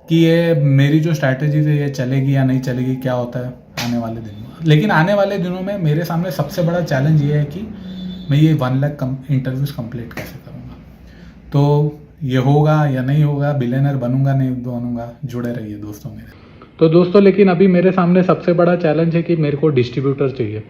कि ये मेरी जो स्ट्रैटेजी है ये चलेगी या नहीं चलेगी, क्या होता है आने वाले दिनों में। लेकिन आने वाले दिनों में मेरे सामने सबसे बड़ा चैलेंज ये है कि मैं ये 1 लाख इंटरव्यूज़ कंप्लीट कैसे करूँगा। तो ये होगा या नहीं होगा, बिलियनर बनूंगा नहीं बनूंगा, जुड़े रहिए दोस्तों मेरे। तो दोस्तों लेकिन अभी मेरे सामने सबसे बड़ा चैलेंज है कि मेरे को डिस्ट्रीब्यूटर चाहिए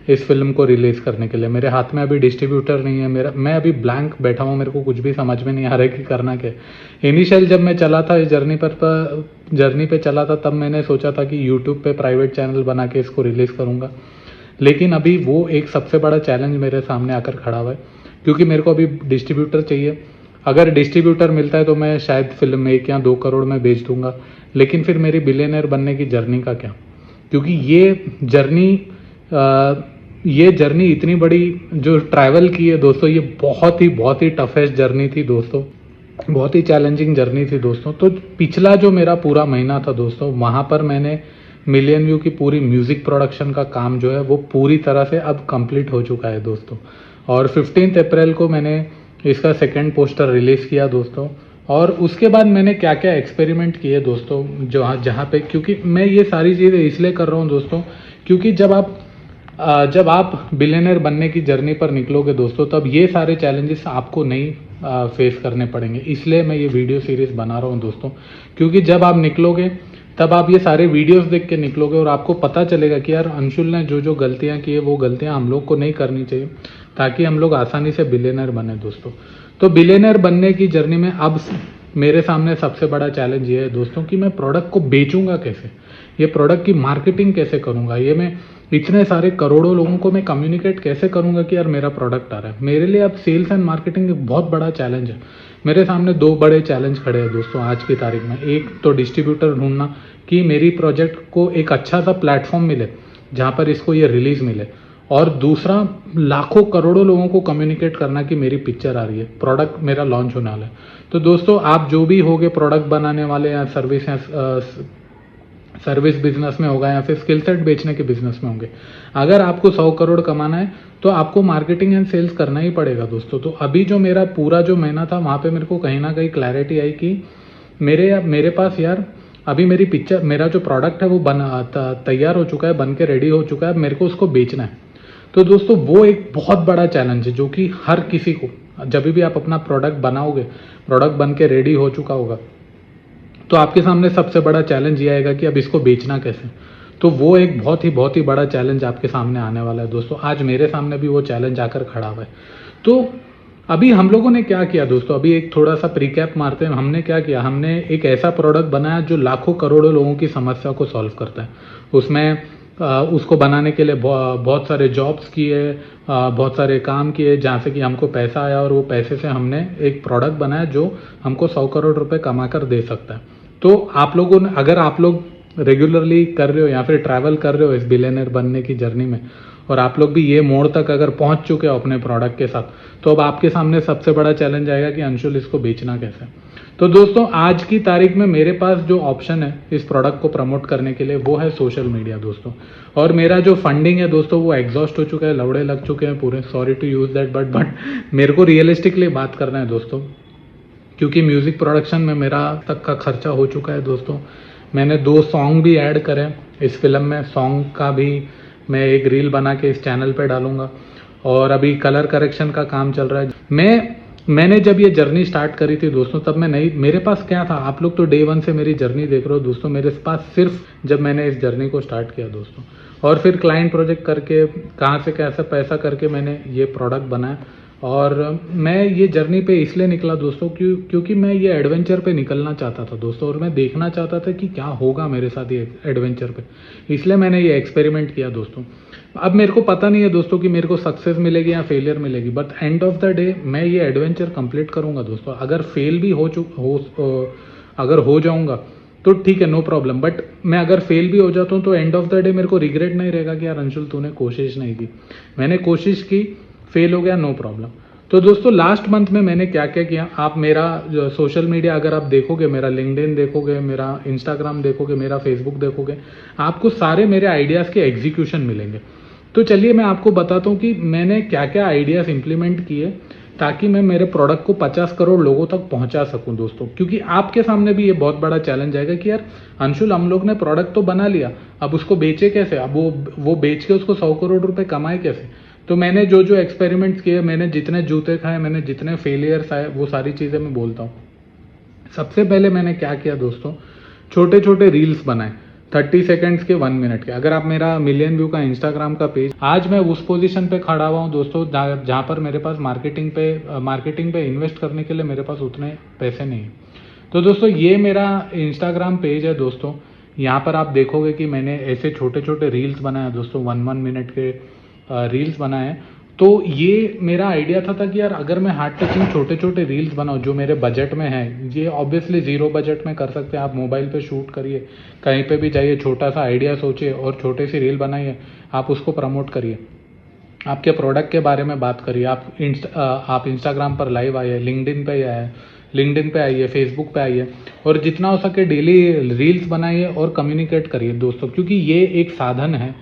इस फिल्म को रिलीज़ करने के लिए। मेरे हाथ में अभी डिस्ट्रीब्यूटर नहीं है, मैं अभी ब्लैंक बैठा हूँ, मेरे को कुछ भी समझ में नहीं आ रहा है कि करना क्या है। इनिशियल जब मैं चला था इस जर्नी पे चला था, तब मैंने सोचा था कि यूट्यूब पे प्राइवेट चैनल बना के इसको रिलीज़ करूँगा। लेकिन अभी वो एक सबसे बड़ा चैलेंज मेरे सामने आकर खड़ा हुआ है, क्योंकि मेरे को अभी डिस्ट्रीब्यूटर चाहिए। अगर डिस्ट्रीब्यूटर मिलता है तो मैं शायद फिल्म 1 या 2 करोड़ में बेच दूंगा, लेकिन फिर मेरी बिलियनर बनने की जर्नी का क्या? क्योंकि ये जर्नी इतनी बड़ी जो ट्रैवल की है दोस्तों, ये बहुत ही टफेस्ट जर्नी थी दोस्तों, बहुत ही चैलेंजिंग जर्नी थी दोस्तों। तो पिछला जो मेरा पूरा महीना था दोस्तों, वहाँ पर मैंने मिलियन व्यू की पूरी म्यूज़िक प्रोडक्शन का काम जो है वो पूरी तरह से अब कंप्लीट हो चुका है दोस्तों। और 15 अप्रैल को मैंने इसका 2nd पोस्टर रिलीज़ किया दोस्तों। और उसके बाद मैंने क्या क्या एक्सपेरिमेंट किए दोस्तों, जहाँ पे, क्योंकि मैं ये सारी चीज़ें इसलिए कर रहा हूँ दोस्तों, क्योंकि जब आप बिलियनर बनने की जर्नी पर निकलोगे दोस्तों, तब ये सारे चैलेंजेस आपको नहीं फेस करने पड़ेंगे। इसलिए मैं ये वीडियो सीरीज़ बना रहा हूँ दोस्तों, क्योंकि जब आप निकलोगे तब आप ये सारे वीडियोस देख के निकलोगे और आपको पता चलेगा कि यार अंशुल ने जो गलतियाँ की है वो गलतियाँ हम लोग को नहीं करनी चाहिए, ताकि हम लोग आसानी से बिलियनर बने दोस्तों। तो बिलियनर बनने की जर्नी में अब मेरे सामने सबसे बड़ा चैलेंज ये है दोस्तों कि मैं प्रोडक्ट को बेचूंगा कैसे, ये प्रोडक्ट की मार्केटिंग कैसे करूंगा, ये मैं इतने सारे करोड़ों लोगों को मैं कम्युनिकेट कैसे करूंगा कि यार मेरा प्रोडक्ट आ रहा है। मेरे लिए अब सेल्स एंड मार्केटिंग एक बहुत बड़ा चैलेंज है। मेरे सामने 2 बड़े चैलेंज खड़े हैं दोस्तों आज की तारीख में। एक तो डिस्ट्रीब्यूटर ढूंढना कि मेरी प्रोजेक्ट को एक अच्छा सा प्लेटफॉर्म मिले जहाँ पर इसको ये रिलीज मिले, और दूसरा लाखों करोड़ों लोगों को कम्युनिकेट करना कि मेरी पिक्चर आ रही है, प्रोडक्ट मेरा लॉन्च होने वाला है। तो दोस्तों आप जो भी होगे प्रोडक्ट बनाने वाले या सर्विस बिजनेस में होगा या फिर स्किल सेट बेचने के बिजनेस में होंगे, अगर आपको 100 करोड़ कमाना है तो आपको मार्केटिंग एंड सेल्स करना ही पड़ेगा दोस्तों। तो अभी जो मेरा पूरा जो महीना था वहाँ पे मेरे को कहीं ना कहीं क्लैरिटी आई कि मेरे पास यार अभी मेरी पिक्चर, मेरा जो प्रोडक्ट है वो तैयार हो चुका है, बन के रेडी हो चुका है, मेरे को उसको बेचना है। तो दोस्तों वो एक बहुत बड़ा चैलेंज है जो कि हर किसी को, जब भी आप अपना प्रोडक्ट बनाओगे, प्रोडक्ट बन के रेडी हो चुका होगा, तो आपके सामने सबसे बड़ा चैलेंज ये आएगा कि अब इसको बेचना कैसे। तो वो एक बहुत ही बड़ा चैलेंज आपके सामने आने वाला है दोस्तों। आज मेरे सामने भी वो चैलेंज आकर खड़ा हुआ है। तो अभी हम लोगों ने क्या किया दोस्तों, अभी एक थोड़ा सा प्रीकैप मारते हैं। हमने क्या किया, हमने एक ऐसा प्रोडक्ट बनाया जो लाखों करोड़ों लोगों की समस्या को सॉल्व करता है। उसमें उसको बनाने के लिए बहुत सारे जॉब्स किए, बहुत सारे काम किए, जहाँ से कि हमको पैसा आया, और वो पैसे से हमने एक प्रोडक्ट बनाया जो हमको 100 करोड़ रुपए कमा कर दे सकता है। तो आप लोगों ने, अगर आप लोग रेगुलरली कर रहे हो या फिर ट्रैवल कर रहे हो इस बिलियनर बनने की जर्नी में, और आप लोग भी ये मोड़ तक अगर पहुंच चुके हो अपने प्रोडक्ट के साथ, तो अब आपके सामने सबसे बड़ा चैलेंज आएगा कि अंशुल इसको बेचना कैसे। तो दोस्तों आज की तारीख में मेरे पास जो ऑप्शन है इस प्रोडक्ट को प्रमोट करने के लिए वो है सोशल मीडिया दोस्तों। और मेरा जो फंडिंग है दोस्तों वो एग्जॉस्ट हो चुका है, लवड़े लग चुके हैं पूरे, sorry to use that, but मेरे को रियलिस्टिकली बात करना है दोस्तों, क्योंकि म्यूजिक प्रोडक्शन में मेरा तक का खर्चा हो चुका है दोस्तों। मैंने 2 सॉन्ग भी ऐड करे इस फिल्म में, सॉन्ग का भी मैं एक रील बना के इस चैनल पे डालूंगा, और अभी कलर करेक्शन का काम चल रहा है। मैंने जब ये जर्नी स्टार्ट करी थी दोस्तों, तब मैं नहीं, मेरे पास क्या था, आप लोग तो डे 1 से मेरी जर्नी देख रहे हो दोस्तों, मेरे पास सिर्फ जब मैंने इस जर्नी को स्टार्ट किया दोस्तों, और फिर क्लाइंट प्रोजेक्ट करके कहाँ से कैसा पैसा करके मैंने ये प्रोडक्ट बनाया। और मैं ये जर्नी पे इसलिए निकला दोस्तों क्योंकि मैं ये एडवेंचर पे निकलना चाहता था दोस्तों, और मैं देखना चाहता था कि क्या होगा मेरे साथ ये एडवेंचर पे, इसलिए मैंने ये एक्सपेरिमेंट किया दोस्तों। अब मेरे को पता नहीं है दोस्तों कि मेरे को सक्सेस मिलेगी या फेलियर मिलेगी, but end of the day मैं ये एडवेंचर कंप्लीट करूंगा दोस्तों। अगर फेल भी अगर हो जाऊंगा तो ठीक है, नो प्रॉब्लम, बट मैं अगर फेल भी हो जाता हूँ तो एंड ऑफ द डे मेरे को रिग्रेट नहीं रहेगा कि यार अंशुल तूने कोशिश नहीं की। मैंने कोशिश की, फेल हो गया, नो प्रॉब्लम। तो दोस्तों लास्ट मंथ में मैंने क्या क्या किया, आप मेरा सोशल मीडिया अगर आप देखोगे, मेरा लिंक्डइन देखोगे, मेरा इंस्टाग्राम देखोगे, मेरा फेसबुक देखोगे, आपको सारे मेरे आइडियाज़ के एग्जीक्यूशन मिलेंगे। तो चलिए मैं आपको बताता हूँ कि मैंने क्या क्या आइडियाज़ इंप्लीमेंट किए ताकि मैं मेरे प्रोडक्ट को 50 करोड़ लोगों तक पहुंचा सकूं दोस्तों। क्योंकि आपके सामने भी ये बहुत बड़ा चैलेंज आएगा कि यार अंशुल, हम लोग ने प्रोडक्ट तो बना लिया, अब उसको बेचे कैसे, अब वो बेच के उसको 100 करोड़ रुपए कमाए कैसे। तो मैंने जो जो एक्सपेरिमेंट्स किए, मैंने जितने जूते खाए, मैंने जितने फेलियर्स आए, वो सारी चीज़ें मैं बोलता हूँ। सबसे पहले मैंने क्या किया दोस्तों, छोटे छोटे रील्स बनाए 30 सेकंड्स के, 1 मिनट के। अगर आप मेरा मिलियन व्यू का इंस्टाग्राम का पेज, आज मैं उस पोजीशन पे खड़ा हुआ हूँ दोस्तों जहाँ पर मेरे पास मार्केटिंग पे इन्वेस्ट करने के लिए मेरे पास उतने पैसे नहीं है। तो दोस्तों ये मेरा इंस्टाग्राम पेज है दोस्तों। यहाँ पर आप देखोगे कि मैंने ऐसे छोटे छोटे रील्स बनाए दोस्तों, 1 मिनट के रील्स बनाए। तो ये मेरा आइडिया था कि यार अगर मैं हार्ट टचिंग छोटे छोटे रील्स बनाऊँ जो मेरे बजट में है, ये ऑब्वियसली ज़ीरो बजट में कर सकते हैं आप, मोबाइल पे शूट करिए, कहीं पे भी जाइए, छोटा सा आइडिया सोचिए और छोटे सी रील बनाइए, आप उसको प्रमोट करिए, आपके प्रोडक्ट के बारे में बात करिए। आप इंस्टाग्राम पर लाइव आइए, लिंक्डइन पे आइए, फेसबुक पे आइए और जितना हो सके डेली रील्स बनाइए और कम्युनिकेट करिए दोस्तों। क्योंकि ये एक साधन है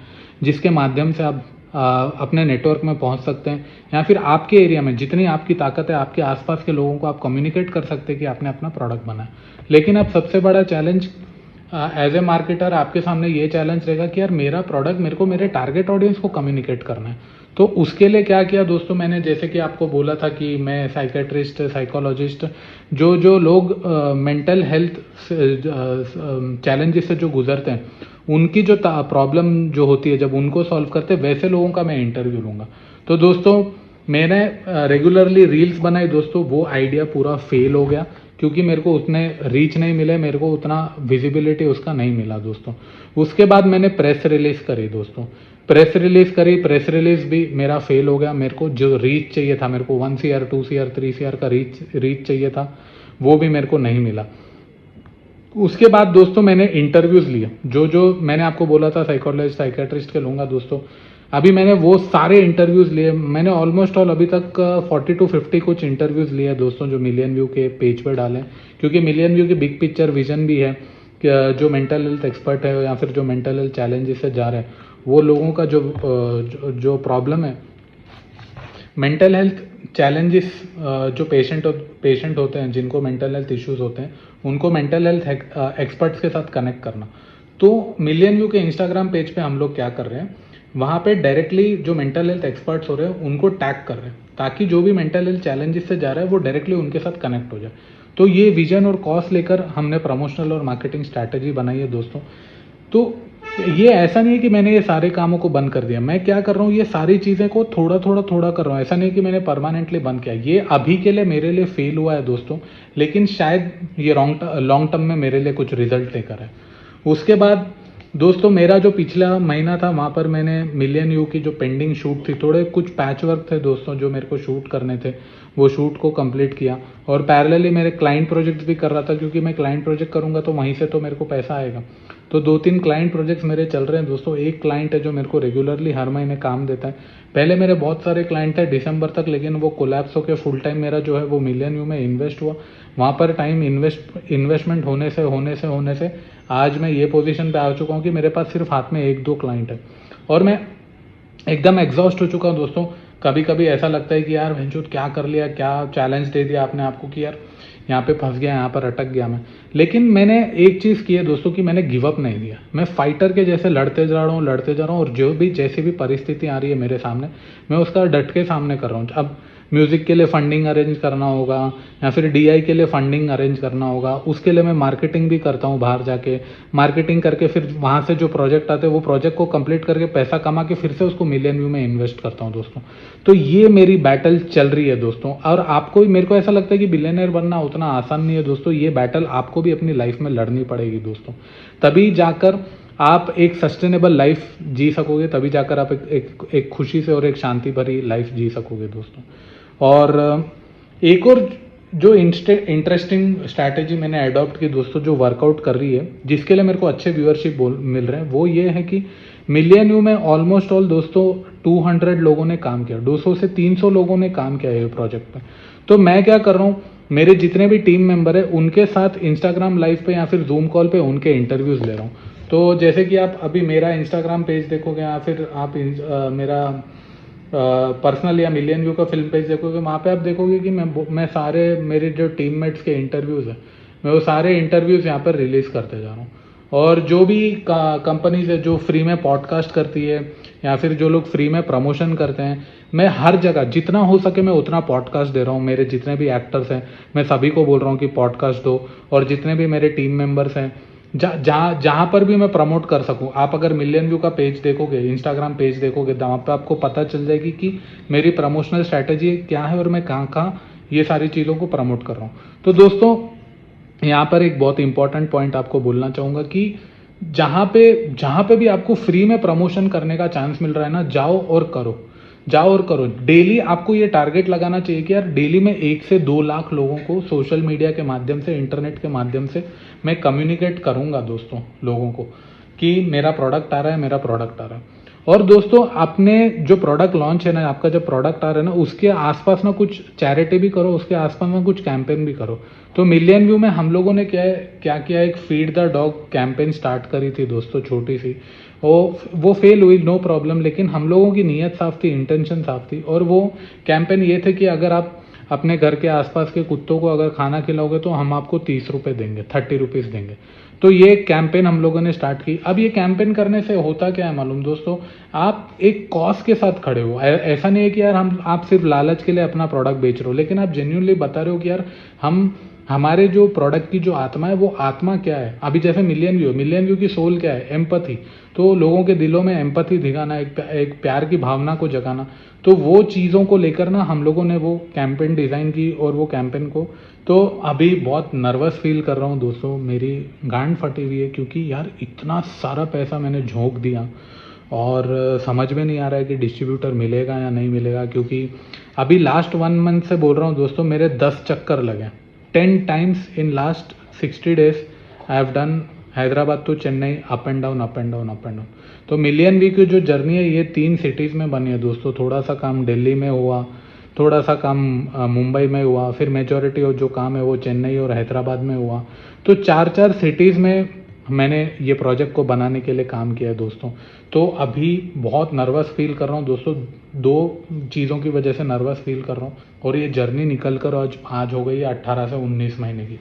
जिसके माध्यम से आप अपने नेटवर्क में पहुंच सकते हैं, या फिर आपके एरिया में जितनी आपकी ताकत है, आपके आसपास के लोगों को आप कम्युनिकेट कर सकते हैं कि आपने अपना प्रोडक्ट बनाया। लेकिन अब सबसे बड़ा चैलेंज एज ए मार्केटर आपके सामने ये चैलेंज रहेगा कि यार मेरा प्रोडक्ट मेरे को मेरे टारगेट ऑडियंस को कम्युनिकेट करना है। तो उसके लिए क्या किया दोस्तों मैंने, जैसे कि आपको बोला था कि मैं साइकेट्रिस्ट, साइकोलॉजिस्ट, जो लोग मेंटल हेल्थ चैलेंजेस से जो गुजरते हैं, उनकी जो प्रॉब्लम जो होती है जब उनको सॉल्व करते हैं, वैसे लोगों का मैं इंटरव्यू लूँगा। तो दोस्तों मैंने रेगुलरली रील्स बनाई दोस्तों, वो आइडिया पूरा फेल हो गया क्योंकि मेरे को उतने रीच नहीं मिले, मेरे को उतना विजिबिलिटी उसका नहीं मिला दोस्तों। उसके बाद मैंने प्रेस रिलीज करी दोस्तों, प्रेस रिलीज भी मेरा फेल हो गया। मेरे को जो रीच चाहिए था, मेरे को 1 CR 2 CR 3 CR का रीच चाहिए था, वो भी मेरे को नहीं मिला। उसके बाद दोस्तों मैंने इंटरव्यूज़ लिए, जो मैंने आपको बोला था साइकोलॉजिस्ट, साइकेट्रिस्ट के लूँगा दोस्तों। अभी मैंने वो सारे इंटरव्यूज़ लिए, मैंने ऑलमोस्ट ऑल अभी तक 40 to 50 कुछ इंटरव्यूज़ लिए दोस्तों, जो मिलियन व्यू के पेज पर डालें। क्योंकि मिलियन व्यू की बिग पिक्चर विजन भी है कि जो मेंटल हेल्थ एक्सपर्ट है या फिर जो मेंटल हेल्थ चैलेंजेस से जा रहे हैं, वो लोगों का जो प्रॉब्लम है, मेंटल हेल्थ चैलेंजेस, जो पेशेंट होते हैं जिनको मेंटल हेल्थ इश्यूज होते हैं, उनको मेंटल हेल्थ एक्सपर्ट्स के साथ कनेक्ट करना। तो मिलियन व्यू के इंस्टाग्राम पेज पे हम लोग क्या कर रहे हैं, वहाँ पे डायरेक्टली जो मेंटल हेल्थ एक्सपर्ट्स हो रहे हैं उनको टैग कर रहे हैं, ताकि जो भी मेंटल हेल्थ चैलेंजेस से जा रहा है वो डायरेक्टली उनके साथ कनेक्ट हो जाए। तो ये विजन और कॉस्ट लेकर हमने प्रमोशनल और मार्केटिंग स्ट्रैटेजी बनाई है दोस्तों। तो ये ऐसा नहीं है कि मैंने ये सारे कामों को बंद कर दिया, मैं क्या कर रहा हूँ, ये सारी चीज़ें को थोड़ा कर रहा हूँ। ऐसा नहीं कि मैंने परमानेंटली बंद किया, ये अभी के लिए मेरे लिए फेल हुआ है दोस्तों, लेकिन शायद ये लॉन्ग टर्म में मेरे लिए कुछ रिजल्ट लेकर है। उसके बाद दोस्तों मेरा जो पिछला महीना था, वहाँ पर मैंने मिलियन व्यू की जो पेंडिंग शूट थी, थोड़े कुछ पैच वर्क थे दोस्तों जो मेरे को शूट करने थे, वो शूट को कंप्लीट किया। और पैरेलली मेरे क्लाइंट प्रोजेक्ट्स भी कर रहा था, क्योंकि मैं क्लाइंट प्रोजेक्ट करूँगा तो वहीं से तो मेरे को पैसा आएगा। तो 2-3 क्लाइंट प्रोजेक्ट्स मेरे चल रहे हैं दोस्तों। एक क्लाइंट है जो मेरे को रेगुलरली हर महीने काम देता है। पहले मेरे बहुत सारे क्लाइंट थे दिसंबर तक, लेकिन वो कोलैप्स होकर फुल टाइम मेरा जो है वो मिलियन व्यू में इन्वेस्ट हुआ। वहाँ पर टाइम इन्वेस्टमेंट होने से आज मैं ये पोजीशन पे आ चुका हूँ कि मेरे पास सिर्फ हाथ में 1-2 क्लाइंट है और मैं एकदम एग्जॉस्ट हो चुका हूँ दोस्तों। कभी कभी ऐसा लगता है कि यार भैंचोद क्या कर लिया, क्या चैलेंज दे दिया आपने आपको कि यार यहाँ पे फंस गया, यहाँ पर अटक गया मैं। लेकिन मैंने एक चीज़ की है दोस्तों कि मैंने गिव अप नहीं दिया। मैं फाइटर के जैसे लड़ते जा रहा हूँ और जैसी भी परिस्थिति आ रही है मेरे सामने, मैं उसका डट के सामने कर रहा हूँ। अब म्यूज़िक के लिए फंडिंग अरेंज करना होगा या फिर DI के लिए फंडिंग अरेंज करना होगा, उसके लिए मैं मार्केटिंग भी करता हूँ, बाहर जाके मार्केटिंग करके फिर वहाँ से जो प्रोजेक्ट आते हैं वो प्रोजेक्ट को कंप्लीट करके पैसा कमा के फिर से उसको मिलियन व्यू में इन्वेस्ट करता हूँ दोस्तों। तो ये मेरी बैटल चल रही है दोस्तों। और आपको भी, मेरे को ऐसा लगता है कि बिलियनर बनना उतना आसान नहीं है दोस्तों। ये बैटल आपको भी अपनी लाइफ में लड़नी पड़ेगी दोस्तों, तभी जाकर आप एक सस्टेनेबल लाइफ जी सकोगे, तभी जाकर आप एक खुशी से और एक शांति भरी लाइफ जी सकोगे दोस्तों। और एक और जो इंटरेस्टिंग स्ट्रैटेजी मैंने अडॉप्ट की दोस्तों, जो वर्कआउट कर रही है, जिसके लिए मेरे को अच्छे व्यूअरशिप मिल रहे हैं, वो ये है कि मिलियन व्यू में ऑलमोस्ट ऑल दोस्तों 200 लोगों ने काम किया, 200 से 300 लोगों ने काम किया है प्रोजेक्ट पे। तो मैं क्या कर रहा हूँ, मेरे जितने भी टीम मेंबर है उनके साथ इंस्टाग्राम लाइव पे या फिर जूम कॉल पे उनके इंटरव्यूज ले रहा हूँ। तो जैसे कि आप अभी मेरा इंस्टाग्राम पेज देखोगे या फिर आप मेरा पर्सनल या मिलियन व्यू का फिल्म पेज देखोगे, वहाँ पे आप देखोगे कि मैं सारे मेरे जो टीममेट्स के इंटरव्यूज़ हैं, मैं वो सारे इंटरव्यूज़ यहाँ पर रिलीज़ करते जा रहा हूँ। और जो भी कंपनीज है जो फ्री में पॉडकास्ट करती है या फिर जो लोग फ्री में प्रमोशन करते हैं, मैं हर जगह जितना हो सके मैं उतना पॉडकास्ट दे रहा हूँ। मेरे जितने भी एक्टर्स हैं मैं सभी को बोल रहा हूँ कि पॉडकास्ट दो, और जितने भी मेरे टीम मेंबर्स हैं जहाँ पर भी मैं प्रमोट कर सकूँ, आप अगर मिलियन व्यू का पेज देखोगे, इंस्टाग्राम पेज देखोगे, तो वहाँ पर आपको पता चल जाएगी कि मेरी प्रमोशनल स्ट्रैटेजी क्या है और मैं कहाँ कहाँ ये सारी चीज़ों को प्रमोट कर रहा हूँ। तो दोस्तों यहाँ पर एक बहुत इंपॉर्टेंट पॉइंट आपको बोलना चाहूँगा कि जहाँ पे भी आपको फ्री में प्रमोशन करने का चांस मिल रहा है ना, जाओ और करो। डेली आपको ये टारगेट लगाना चाहिए कि यार डेली में 1 से 2 लाख लोगों को सोशल मीडिया के माध्यम से, इंटरनेट के माध्यम से मैं कम्युनिकेट करूँगा दोस्तों, लोगों को कि मेरा प्रोडक्ट आ रहा है। और दोस्तों आपने जो प्रोडक्ट लॉन्च है ना, आपका जब प्रोडक्ट आ रहा है ना, उसके आसपास ना कुछ चैरिटी भी करो, उसके आसपास में कुछ कैंपेन भी करो। तो मिलियन व्यू में हम लोगों ने क्या किया, एक feed the dog campaign start करी थी दोस्तों, छोटी सी। वो फेल हुई, नो प्रॉब्लम, लेकिन हम लोगों की नीयत साफ थी, इंटेंशन साफ थी। और वो कैंपेन ये थे कि अगर आप अपने घर के आसपास के कुत्तों को अगर खाना खिलाओगे तो हम आपको 30 रुपये देंगे, 30 रुपीज़ देंगे। तो ये कैंपेन हम लोगों ने स्टार्ट की। अब ये कैंपेन करने से होता क्या है मालूम दोस्तों, आप एक कॉज के साथ खड़े हो। ऐसा नहीं है कि यार आप सिर्फ लालच के लिए अपना प्रोडक्ट बेच रहे हो, लेकिन आप जेन्युइनली बता रहे हो कि यार हमारे जो प्रोडक्ट की जो आत्मा है, वो आत्मा क्या है। अभी जैसे मिलियन व्यू की सोल क्या है, एम्पैथी। तो लोगों के दिलों में एम्पैथी दिखाना, एक प्यार की भावना को जगाना। तो वो चीज़ों को लेकर ना हम लोगों ने वो कैंपेन डिज़ाइन की, और वो कैंपेन को तो अभी बहुत नर्वस फील कर रहा हूँ दोस्तों, मेरी गांड फटी हुई है, क्योंकि यार इतना सारा पैसा मैंने झोंक दिया और समझ में नहीं आ रहा है कि डिस्ट्रीब्यूटर मिलेगा या नहीं मिलेगा। क्योंकि अभी लास्ट 1 मंथ से बोल रहा हूँ दोस्तों, मेरे 10 चक्कर लगे, 10 times in last 60 days I have done Hyderabad to Chennai, up and down. तो मिलियन व्यू की जो जर्नी है ये 3 सिटीज़ में बनी है दोस्तों। थोड़ा सा काम दिल्ली में हुआ, थोड़ा सा काम मुंबई में हुआ, फिर मेजॉरिटी ऑफ जो काम है वो चेन्नई और हैदराबाद में हुआ। तो 4 सिटीज़ में मैंने ये प्रोजेक्ट को बनाने के लिए काम किया है दोस्तों। तो अभी बहुत नर्वस फील कर रहा हूँ दोस्तों, 2 चीज़ों की वजह से नर्वस फील कर रहा हूँ। और ये जर्नी निकल कर आज हो गई है 18 से 19 महीने की,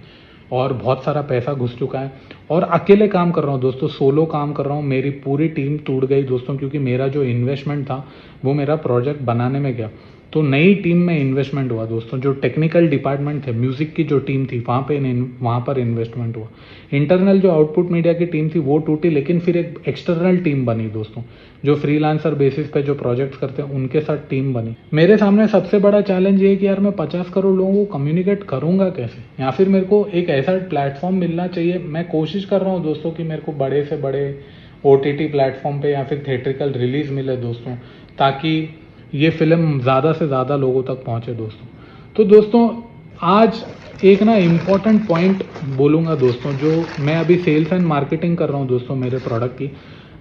और बहुत सारा पैसा घुस चुका है। और अकेले काम कर रहा हूँ दोस्तों, सोलो काम कर रहा हूँ। मेरी पूरी टीम टूट गई दोस्तों, क्योंकि मेरा जो इन्वेस्टमेंट था वो मेरा प्रोजेक्ट बनाने में गया। तो नई टीम में इन्वेस्टमेंट हुआ दोस्तों। जो टेक्निकल डिपार्टमेंट थे, म्यूज़िक की जो टीम थी, वहाँ पर इन्वेस्टमेंट हुआ। इंटरनल जो आउटपुट मीडिया की टीम थी वो टूटी, लेकिन फिर एक एक्सटर्नल टीम बनी दोस्तों, जो फ्रीलांसर बेसिस पे जो प्रोजेक्ट्स करते हैं उनके साथ टीम बनी। मेरे सामने सबसे बड़ा चैलेंज ये है कि यार मैं 50 करोड़ लोगों को कम्युनिकेट करूँगा कैसे, या फिर मेरे को एक ऐसा प्लेटफॉर्म मिलना चाहिए। मैं कोशिश कर रहा हूँ दोस्तों कि मेरे को बड़े से बड़े OTT प्लेटफॉर्म पे या फिर थिएट्रिकल रिलीज़ मिले दोस्तों, ताकि ये फिल्म ज़्यादा से ज़्यादा लोगों तक पहुँचे दोस्तों। तो दोस्तों आज एक ना इम्पॉर्टेंट पॉइंट बोलूँगा दोस्तों, जो मैं अभी सेल्स एंड मार्केटिंग कर रहा हूँ दोस्तों मेरे प्रोडक्ट की।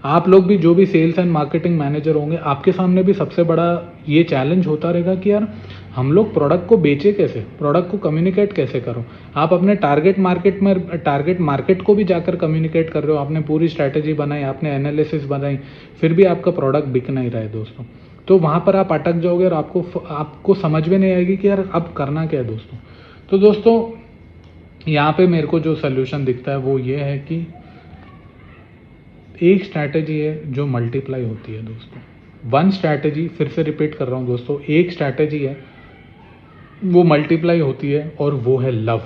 आप लोग भी जो भी सेल्स एंड मार्केटिंग मैनेजर होंगे, आपके सामने भी सबसे बड़ा ये चैलेंज होता रहेगा कि यार हम लोग प्रोडक्ट को बेचे कैसे, प्रोडक्ट को कम्युनिकेट कैसे करो। आप अपने टारगेट मार्केट को भी जाकर कम्युनिकेट कर रहे हो, आपने पूरी स्ट्रैटेजी बनाई, आपने एनालिसिस बनाई, फिर भी आपका प्रोडक्ट बिक नहीं रहा है दोस्तों। तो वहाँ पर आप अटक जाओगे और आपको समझ में नहीं आएगी कि यार अब करना क्या है दोस्तों। तो दोस्तों यहाँ पे मेरे को जो सोल्यूशन दिखता है वो ये है कि एक स्ट्रैटेजी है जो मल्टीप्लाई होती है दोस्तों। 1 स्ट्रैटेजी, फिर से रिपीट कर रहा हूँ दोस्तों, एक स्ट्रैटेजी है वो मल्टीप्लाई होती है, और वो है लव।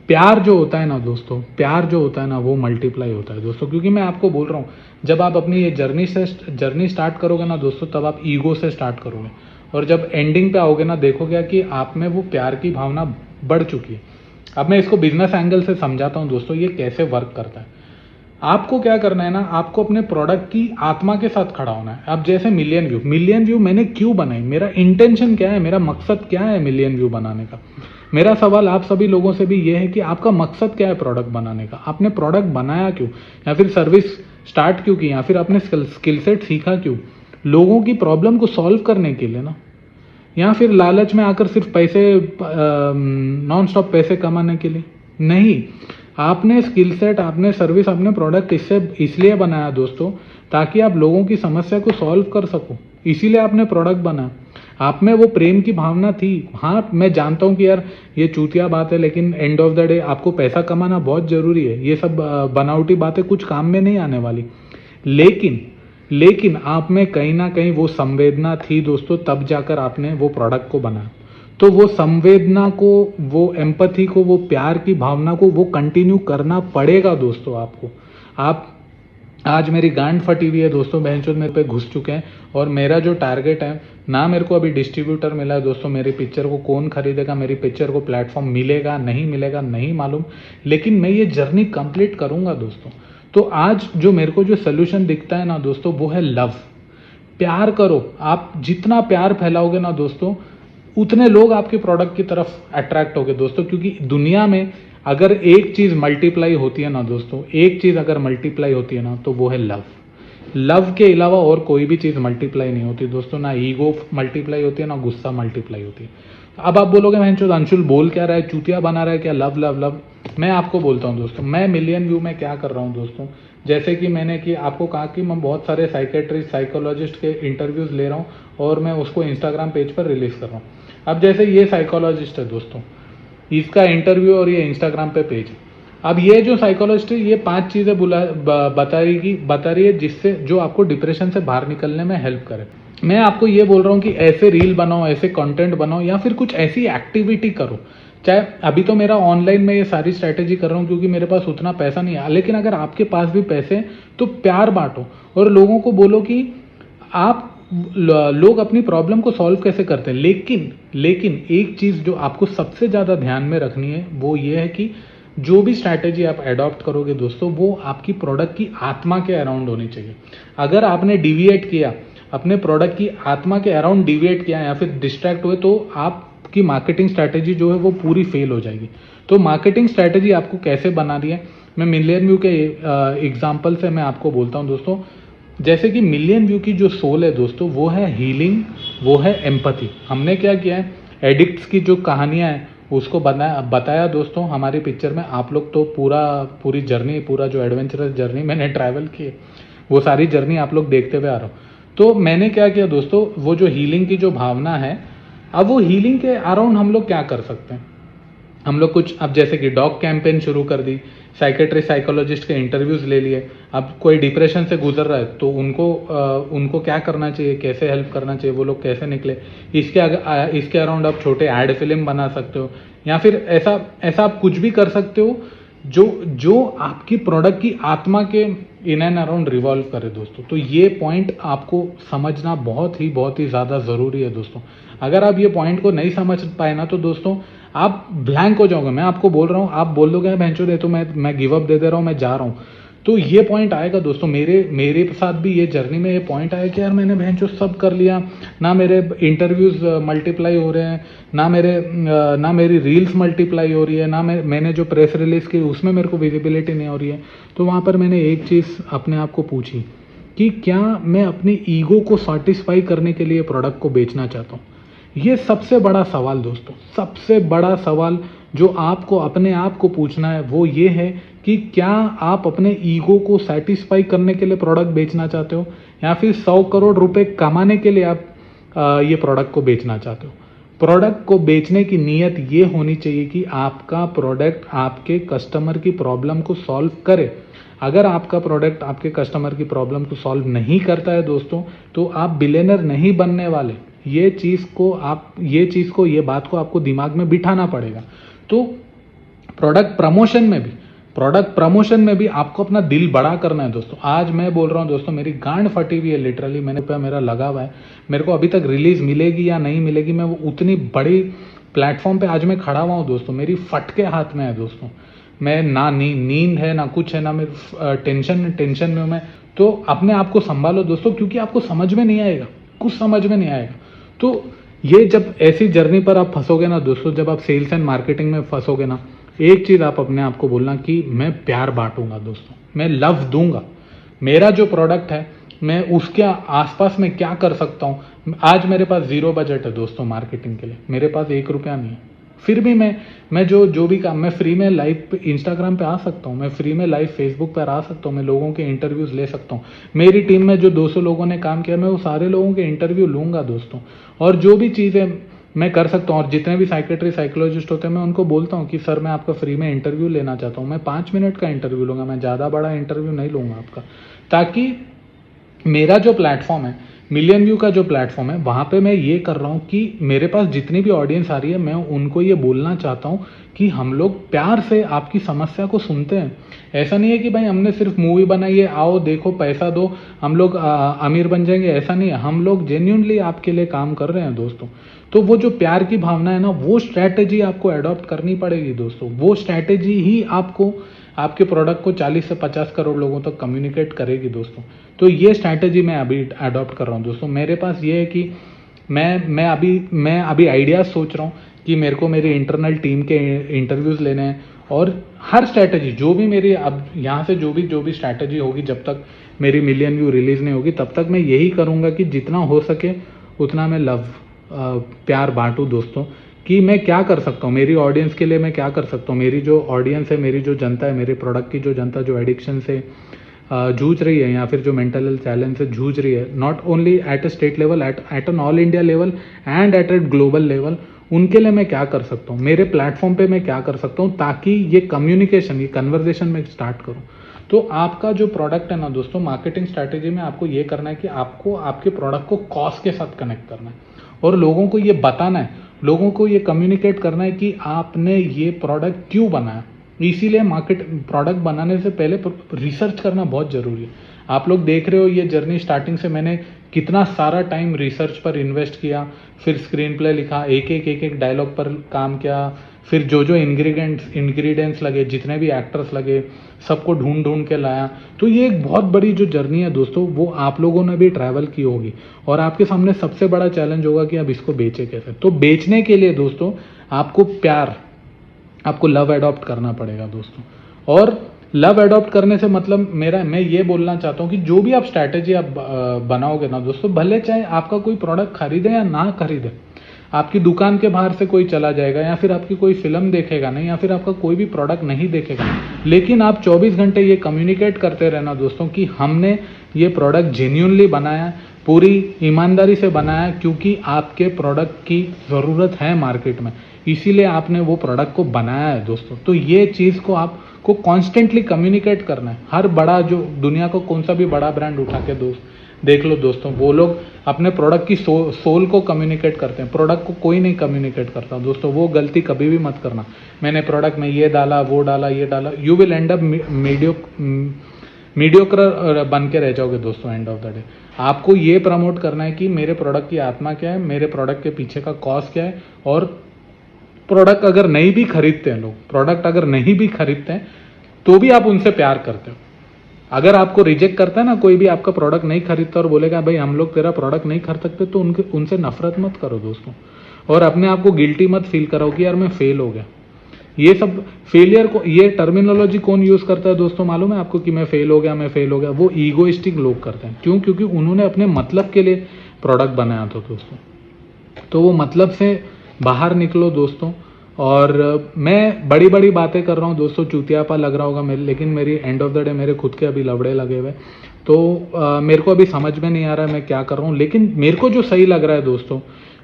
प्यार जो होता है ना दोस्तों, प्यार जो होता है ना, वो मल्टीप्लाई होता है दोस्तों। क्योंकि मैं आपको बोल रहा हूँ, जब आप अपनी ये जर्नी स्टार्ट करोगे ना दोस्तों, तब आप ईगो से स्टार्ट करोगे, और जब एंडिंग पे आओगे ना, देखोगे कि आप में वो प्यार की भावना बढ़ चुकी है। अब मैं इसको बिजनेस एंगल से समझाता हूँ दोस्तों, ये कैसे वर्क करता है। आपको क्या करना है ना, आपको अपने प्रोडक्ट की आत्मा के साथ खड़ा होना है। अब जैसे मिलियन व्यू मैंने क्यों बनाई, मेरा इंटेंशन क्या है, मेरा मकसद क्या है मिलियन व्यू बनाने का। मेरा सवाल आप सभी लोगों से भी ये है कि आपका मकसद क्या है प्रोडक्ट बनाने का। आपने प्रोडक्ट बनाया क्यों, या फिर सर्विस स्टार्ट क्यों की, या फिर आपने स्किल सेट सीखा क्यों। लोगों की प्रॉब्लम को सॉल्व करने के लिए ना, या फिर लालच में आकर सिर्फ पैसे नॉन स्टॉप पैसे कमाने के लिए नहीं। आपने स्किल सेट, आपने सर्विस, आपने प्रोडक्ट इसलिए बनाया दोस्तों ताकि आप लोगों की समस्या को सॉल्व कर सको, इसीलिए आपने प्रोडक्ट बनाया। आप में वो प्रेम की भावना थी। हाँ, मैं जानता हूँ कि यार ये चूतिया बात है, लेकिन एंड ऑफ द डे आपको पैसा कमाना बहुत ज़रूरी है। ये सब बनावटी बातें कुछ काम में नहीं आने वाली। लेकिन आप में कहीं ना कहीं वो संवेदना थी दोस्तों, तब जाकर आपने वो प्रोडक्ट को बनाया। तो वो संवेदना को, वो एम्पैथी को, वो प्यार की भावना को वो कंटिन्यू करना पड़ेगा दोस्तों आपको। आप आज मेरी गांड फटी हुई है दोस्तों, बहनचोद मेरे पे घुस चुके हैं, और मेरा जो टारगेट है ना, मेरे को अभी डिस्ट्रीब्यूटर मिला है दोस्तों। मेरी पिक्चर को कौन खरीदेगा, मेरी पिक्चर को प्लेटफॉर्म मिलेगा नहीं मालूम, लेकिन मैं ये जर्नी कंप्लीट करूंगा दोस्तों। तो आज जो मेरे को जो सोल्यूशन दिखता है ना दोस्तों, वो है लव। प्यार करो। आप जितना प्यार फैलाओगे ना दोस्तों, उतने लोग आपके प्रोडक्ट की तरफ अट्रैक्ट होगे दोस्तों। क्योंकि दुनिया में अगर एक चीज़ मल्टीप्लाई होती है ना दोस्तों, एक चीज़ अगर मल्टीप्लाई होती है ना, तो वो है लव। लव के अलावा और कोई भी चीज़ मल्टीप्लाई नहीं होती दोस्तों। ना ईगो मल्टीप्लाई होती है, ना गुस्सा मल्टीप्लाई होती है। अब आप बोलोगे मैं अंशुल बोल क्या रहा है, चूतिया बना रहा है क्या, लव लव लव। मैं आपको बोलता हूँ दोस्तों, मैं मिलियन व्यू में क्या कर रहा हूँ दोस्तों। जैसे कि मैंने कि आपको कहा कि मैं बहुत सारे साइकेट्रिस्ट, साइकोलॉजिस्ट के इंटरव्यूज़ ले रहा हूँ और मैं उसको इंस्टाग्राम पेज पर रिलीज़ कर रहा हूँ। अब जैसे ये साइकोलॉजिस्ट है दोस्तों, इसका इंटरव्यू और ये इंस्टाग्राम पे पेज है। अब ये जो साइकोलॉजिस्ट है, ये 5 चीज़ें बता रही है जिससे जो आपको डिप्रेशन से बाहर निकलने में हेल्प करे। मैं आपको ये बोल रहा हूँ कि ऐसे रील बनाओ, ऐसे कंटेंट बनाओ, या फिर कुछ ऐसी एक्टिविटी करो। चाहे अभी तो मेरा ऑनलाइन में ये सारी स्ट्रैटेजी कर रहा हूँ क्योंकि मेरे पास उतना पैसा नहीं है, लेकिन अगर आपके पास भी पैसे हैं तो प्यार बांटो और लोगों को बोलो कि आप लोग अपनी प्रॉब्लम को सॉल्व कैसे करते हैं। लेकिन एक चीज़ जो आपको सबसे ज़्यादा ध्यान में रखनी है वो ये है कि जो भी स्ट्रैटेजी आप अडॉप्ट करोगे दोस्तों, वो आपकी प्रोडक्ट की आत्मा के अराउंड होनी चाहिए। अगर आपने डिविएट किया, अपने प्रोडक्ट की आत्मा के अराउंड डिविएट किया या फिर डिस्ट्रैक्ट हुए, तो आपकी मार्केटिंग स्ट्रैटेजी जो है वो पूरी फेल हो जाएगी। तो मार्केटिंग स्ट्रैटेजी आपको कैसे बनानी है, मैं मिलियन व्यू के एग्जाम्पल से मैं आपको बोलता हूँ दोस्तों। जैसे कि मिलियन व्यू की जो सोल है दोस्तों, वो है हीलिंग, वो है एम्पैथी। हमने क्या किया है, एडिक्ट्स की जो कहानियाँ हैं उसको बताया दोस्तों हमारी पिक्चर में। आप लोग तो पूरी जर्नी, पूरा जो एडवेंचरस जर्नी मैंने ट्रैवल की है, वो सारी जर्नी आप लोग देखते हुए आ रहे हो। तो मैंने क्या किया दोस्तों, वो जो हीलिंग की जो भावना है, अब वो हीलिंग के अराउंड हम लोग क्या कर सकते हैं। हम लोग कुछ, अब जैसे कि डॉग कैंपेन शुरू कर दी, साइकेट्रिस्ट, साइकोलॉजिस्ट के इंटरव्यूज़ ले लिए। अब कोई डिप्रेशन से गुजर रहा है तो उनको क्या करना चाहिए, कैसे हेल्प करना चाहिए, वो लोग कैसे निकले, इसके अराउंड आप छोटे ऐड फिल्म बना सकते हो, या फिर ऐसा आप कुछ भी कर सकते हो जो आपकी प्रोडक्ट की आत्मा के इन एंड अराउंड रिवॉल्व करे दोस्तों। तो ये पॉइंट आपको समझना बहुत ही ज़्यादा ज़रूरी है दोस्तों। अगर आप ये पॉइंट को नहीं समझ पाए ना, तो दोस्तों आप ब्लैंक हो जाओगे। मैं आपको बोल रहा हूँ, आप बोल दोगे भैंचो दे, तो मैं गिव अप दे दे रहा हूँ, मैं जा रहा हूँ। तो ये पॉइंट आएगा दोस्तों। मेरे साथ भी ये जर्नी में ये पॉइंट आया कि यार मैंने भैंचो सब कर लिया, ना मेरे इंटरव्यूज़ मल्टीप्लाई हो रहे हैं, ना मेरी रील्स मल्टीप्लाई हो रही है, ना मैंने जो प्रेस रिलीज की उसमें मेरे को विजिबिलिटी नहीं हो रही है। तो वहाँ पर मैंने एक चीज़ अपने आप को पूछी कि क्या मैं अपनी ईगो को सेटिस्फाई करने के लिए प्रोडक्ट को बेचना चाहता हूँ। ये सबसे बड़ा सवाल दोस्तों, सबसे बड़ा सवाल जो आपको अपने आप को पूछना है वो ये है कि क्या आप अपने ईगो को सेटिस्फाई करने के लिए प्रोडक्ट बेचना चाहते हो, या फिर 100 करोड़ रुपए कमाने के लिए आप ये प्रोडक्ट को बेचना चाहते हो। प्रोडक्ट को बेचने की नीयत ये होनी चाहिए कि आपका प्रोडक्ट आपके कस्टमर की प्रॉब्लम को सॉल्व करे। अगर आपका प्रोडक्ट आपके कस्टमर की प्रॉब्लम को सॉल्व नहीं करता है दोस्तों, तो आप बिलियनर नहीं बनने वाले। ये बात को आपको दिमाग में बिठाना पड़ेगा। तो प्रोडक्ट प्रमोशन में भी आपको अपना दिल बड़ा करना है दोस्तों। आज मैं बोल रहा हूँ दोस्तों, मेरी गांड फटी हुई है लिटरली, मेरा लगा हुआ है। मेरे को अभी तक रिलीज मिलेगी या नहीं मिलेगी, मैं वो उतनी बड़ी प्लेटफॉर्म पे आज मैं खड़ा हुआ हूँ दोस्तों। मेरी फटके हाथ में है दोस्तों। मैं ना नींद है, ना कुछ है, ना मेरी टेंशन में मैं। तो अपने आप को संभालो दोस्तों, क्योंकि आपको समझ में नहीं आएगा, कुछ समझ में नहीं आएगा। तो ये जब ऐसी जर्नी पर आप फंसोगे ना दोस्तों, जब आप सेल्स एंड मार्केटिंग में फंसोगे ना, एक चीज़ आप अपने आप को बोलना कि मैं प्यार बांटूंगा दोस्तों, मैं लव दूंगा। मेरा जो प्रोडक्ट है, मैं उसके आसपास में क्या कर सकता हूँ। आज मेरे पास 0 बजट है दोस्तों मार्केटिंग के लिए, मेरे पास 1 रुपया नहीं है। फिर भी मैं जो भी काम, मैं फ्री में लाइव पे इंस्टाग्राम पे आ सकता हूँ, मैं फ्री में लाइव फेसबुक पर आ सकता हूँ, मैं लोगों के इंटरव्यूज़ ले सकता हूँ। मेरी टीम में जो 200 लोगों ने काम किया, मैं वो सारे लोगों के इंटरव्यू लूँगा दोस्तों। और जो भी चीज़ें मैं कर सकता हूँ, और जितने भी साइकोलॉजिस्ट होते हैं मैं उनको बोलता हूँ कि सर मैं आपका फ्री में इंटरव्यू लेना चाहता हूँ, मैं 5 मिनट का इंटरव्यू लूँगा, मैं ज़्यादा बड़ा इंटरव्यू नहीं लूँगा आपका। ताकि मेरा जो प्लेटफॉर्म है, मिलियन व्यू का जो प्लेटफॉर्म है, वहाँ पे मैं ये कर रहा हूँ कि मेरे पास जितनी भी ऑडियंस आ रही है, मैं उनको ये बोलना चाहता हूँ कि हम लोग प्यार से आपकी समस्या को सुनते हैं। ऐसा नहीं है कि भाई हमने सिर्फ मूवी बनाई है, आओ देखो पैसा दो, हम लोग अमीर बन जाएंगे, ऐसा नहीं है। हम लोग जेन्युइनली आपके लिए काम कर रहे हैं दोस्तों। तो वो जो प्यार की भावना है ना, वो स्ट्रैटेजी आपको अडॉप्ट करनी पड़ेगी दोस्तों। वो स्ट्रैटेजी ही आपको आपके प्रोडक्ट को 40 से 50 करोड़ लोगों तक कम्युनिकेट करेगी दोस्तों। तो ये स्ट्रैटेजी मैं अभी अडॉप्ट कर रहा हूँ दोस्तों। मेरे पास ये है कि मैं अभी आइडियाज़ सोच रहा हूँ कि मेरे को मेरी इंटरनल टीम के इंटरव्यूज़ लेने हैं, और हर स्ट्रैटेजी जो भी मेरी अब यहाँ से जो भी स्ट्रैटेजी होगी, जब तक मेरी मिलियन व्यू रिलीज़ नहीं होगी तब तक मैं यही करूँगा कि जितना हो सके उतना मैं प्यार बांटूँ दोस्तों। कि मैं क्या कर सकता हूँ मेरी ऑडियंस के लिए, मैं क्या कर सकता हूँ। मेरी जो ऑडियंस है, मेरी जो जनता है, मेरे प्रोडक्ट की जो जनता जो एडिक्शन से जूझ रही है, या फिर जो मेंटल हेल्थ चैलेंज से जूझ रही है, not only at a state level, at an all India level and at a global level, उनके लिए मैं क्या कर सकता हूँ, मेरे प्लेटफॉर्म पे मैं क्या कर सकता हूँ, ताकि ये कम्युनिकेशन, ये कन्वर्जेशन में स्टार्ट करूँ। तो आपका जो प्रोडक्ट है ना दोस्तों, मार्केटिंग स्ट्रैटेजी में आपको ये करना है कि आपको आपके प्रोडक्ट को कॉज के साथ कनेक्ट करना है, और लोगों को ये बताना है, लोगों को ये कम्युनिकेट करना है कि आपने ये प्रोडक्ट क्यों बनाया। इसीलिए प्रोडक्ट बनाने से पहले रिसर्च करना बहुत ज़रूरी है। आप लोग देख रहे हो ये जर्नी स्टार्टिंग से मैंने कितना सारा टाइम रिसर्च पर इन्वेस्ट किया, फिर स्क्रीन प्ले लिखा, एक डायलॉग पर काम किया, फिर जो इंग्रेडिएंट्स लगे, जितने भी एक्टर्स लगे, सबको ढूंढ के लाया। तो ये एक बहुत बड़ी जो जर्नी है दोस्तों, वो आप लोगों ने भी ट्रैवल की होगी, और आपके सामने सबसे बड़ा चैलेंज होगा कि अब इसको बेचे कैसे। तो बेचने के लिए दोस्तों आपको आपको लव अडॉप्ट करना पड़ेगा दोस्तों। और लव अडॉप्ट करने से मतलब मैं ये बोलना चाहता हूँ कि जो भी आप स्ट्रैटेजी आप बनाओगे ना दोस्तों, भले चाहे आपका कोई प्रोडक्ट खरीदे या ना खरीदे, आपकी दुकान के बाहर से कोई चला जाएगा, या फिर आपकी कोई फिल्म देखेगा नहीं, या फिर आपका कोई भी प्रोडक्ट नहीं देखेगा, लेकिन आप 24 घंटे ये कम्युनिकेट करते रहना दोस्तों कि हमने ये प्रोडक्ट जेन्युइनली बनाया, पूरी ईमानदारी से बनाया, क्योंकि आपके प्रोडक्ट की ज़रूरत है मार्केट में, इसीलिए आपने वो प्रोडक्ट को बनाया है दोस्तों। तो ये चीज़ को आपको कॉन्स्टेंटली कम्युनिकेट करना है। हर बड़ा जो दुनिया को कौन सा भी बड़ा ब्रांड उठा के देख लो दोस्तों, वो लोग अपने प्रोडक्ट की सोल को कम्युनिकेट करते हैं, प्रोडक्ट को कोई नहीं कम्युनिकेट करता दोस्तों। वो गलती कभी भी मत करना, मैंने प्रोडक्ट में ये डाला, वो डाला, ये डाला, you will and up mediocre बन के रह जाओगे दोस्तों। एंड ऑफ द डे आपको ये प्रमोट करना है कि मेरे प्रोडक्ट की आत्मा क्या है, मेरे प्रोडक्ट के पीछे का कॉज क्या है। और प्रोडक्ट अगर नहीं भी खरीदते हैं लोग, प्रोडक्ट अगर नहीं भी खरीदते हैं तो भी आप उनसे प्यार करते हो। अगर आपको रिजेक्ट करता है ना, कोई भी आपका प्रोडक्ट नहीं खरीदता और बोलेगा भाई हम लोग तेरा प्रोडक्ट नहीं खरीद सकते, तो उनसे नफरत मत करो दोस्तों, और अपने आप को गिल्टी मत फील कराओ कि यार मैं फेल हो गया। ये सब फेलियर को, ये टर्मिनोलॉजी कौन यूज करता है दोस्तों, मालूम है आपको कि मैं फेल हो गया। वो ईगोइस्टिक लोग करते हैं। क्यों? क्योंकि उन्होंने अपने मतलब के लिए प्रोडक्ट बनाया था दोस्तों। तो वो मतलब से बाहर निकलो दोस्तों। और मैं बड़ी बड़ी बातें कर रहा हूँ दोस्तों, चूतियापा लग रहा होगा मेरे, लेकिन मेरी एंड ऑफ द डे मेरे खुद के अभी लवड़े लगे हुए, तो मेरे को अभी समझ में नहीं आ रहा है मैं क्या कर रहा हूँ। लेकिन मेरे को जो सही लग रहा है दोस्तों,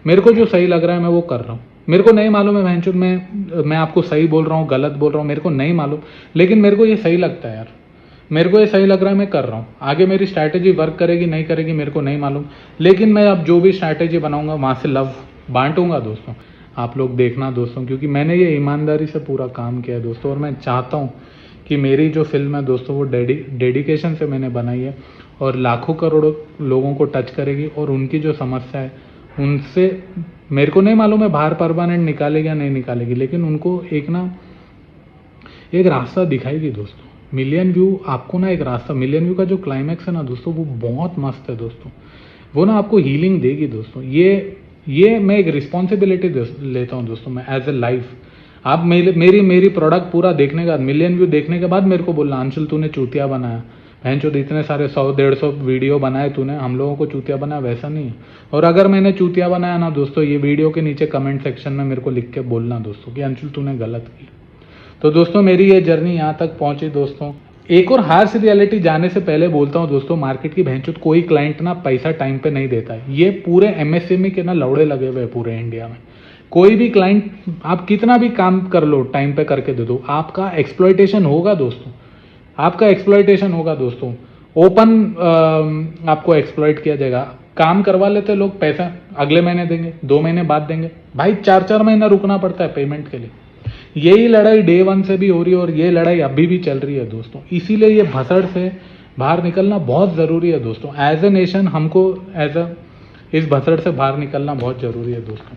मेरे को जो सही लग रहा है मैं वो कर रहा हूँ। मेरे को नहीं मालूम है भैंचुद मैं आपको सही बोल रहा हूँ गलत बोल रहा हूँ, मेरे को नहीं मालूम, लेकिन मेरे को ये सही लगता है यार, मेरे को ये सही लग रहा है, मैं कर रहा हूँ। आगे मेरी स्ट्रैटेजी वर्क करेगी नहीं करेगी मेरे को नहीं मालूम, लेकिन मैं अब जो भी स्ट्रैटेजी बनाऊंगा वहाँ से लव बांटूंगा दोस्तों। आप लोग देखना दोस्तों, क्योंकि मैंने ये ईमानदारी से पूरा काम किया है दोस्तों, और मैं चाहता हूँ कि मेरी जो फिल्म है दोस्तों वो डेडिकेशन से मैंने बनाई है और लाखों करोड़ों लोगों को टच करेगी। और उनकी जो समस्या है उनसे मेरे को नहीं मालूम है बाहर परमानेंट निकालेगी या नहीं निकालेगी, लेकिन उनको एक रास्ता दिखाएगी दोस्तों। मिलियन व्यू आपको ना एक रास्ता, मिलियन व्यू का जो क्लाइमैक्स है ना दोस्तों वो बहुत मस्त है दोस्तों, वो ना आपको हीलिंग देगी दोस्तों। ये मैं एक रिस्पॉन्सिबिलिटी लेता हूँ दोस्तों, मैं एज ए लाइफ। आप मेरी प्रोडक्ट पूरा देखने के बाद, मिलियन व्यू देखने के बाद मेरे को बोलना अंशुल तूने चूतिया बनाया, भैंचोद इतने सारे 100-150 वीडियो बनाए तूने, हम लोगों को चूतिया बनाया वैसा नहीं है। और अगर मैंने चूतिया बनाया ना दोस्तों, ये वीडियो के नीचे कमेंट सेक्शन में मेरे को लिख के बोलना दोस्तों कि अंशुल तूने गलत की। तो दोस्तों मेरी ये जर्नी यहाँ तक पहुंची दोस्तों। एक और हार्श रियलिटी जाने से पहले बोलता हूँ दोस्तों, मार्केट की भैंचोद कोई क्लाइंट ना पैसा टाइम पे नहीं देता है। ये पूरे एमएसएमई के ना लौड़े लगे हुए हैं पूरे इंडिया में। कोई भी क्लाइंट आप कितना भी काम कर लो टाइम पे करके दे दो, आपका एक्सप्लॉयटेशन होगा दोस्तों, आपका एक्सप्लॉयटेशन होगा दोस्तों। ओपन आपको एक्सप्लॉयट किया जाएगा। काम करवा लेते लोग, पैसा अगले महीने देंगे, 2 महीने बाद देंगे, भाई 4-4 महीना रुकना पड़ता है पेमेंट के लिए। यही लड़ाई डे 1 से भी हो रही है और ये लड़ाई अभी भी चल रही है दोस्तों। इसीलिए ये भसड़ से बाहर निकलना बहुत ज़रूरी है दोस्तों। एज ए नेशन हमको इस भसड़ से बाहर निकलना बहुत ज़रूरी है दोस्तों।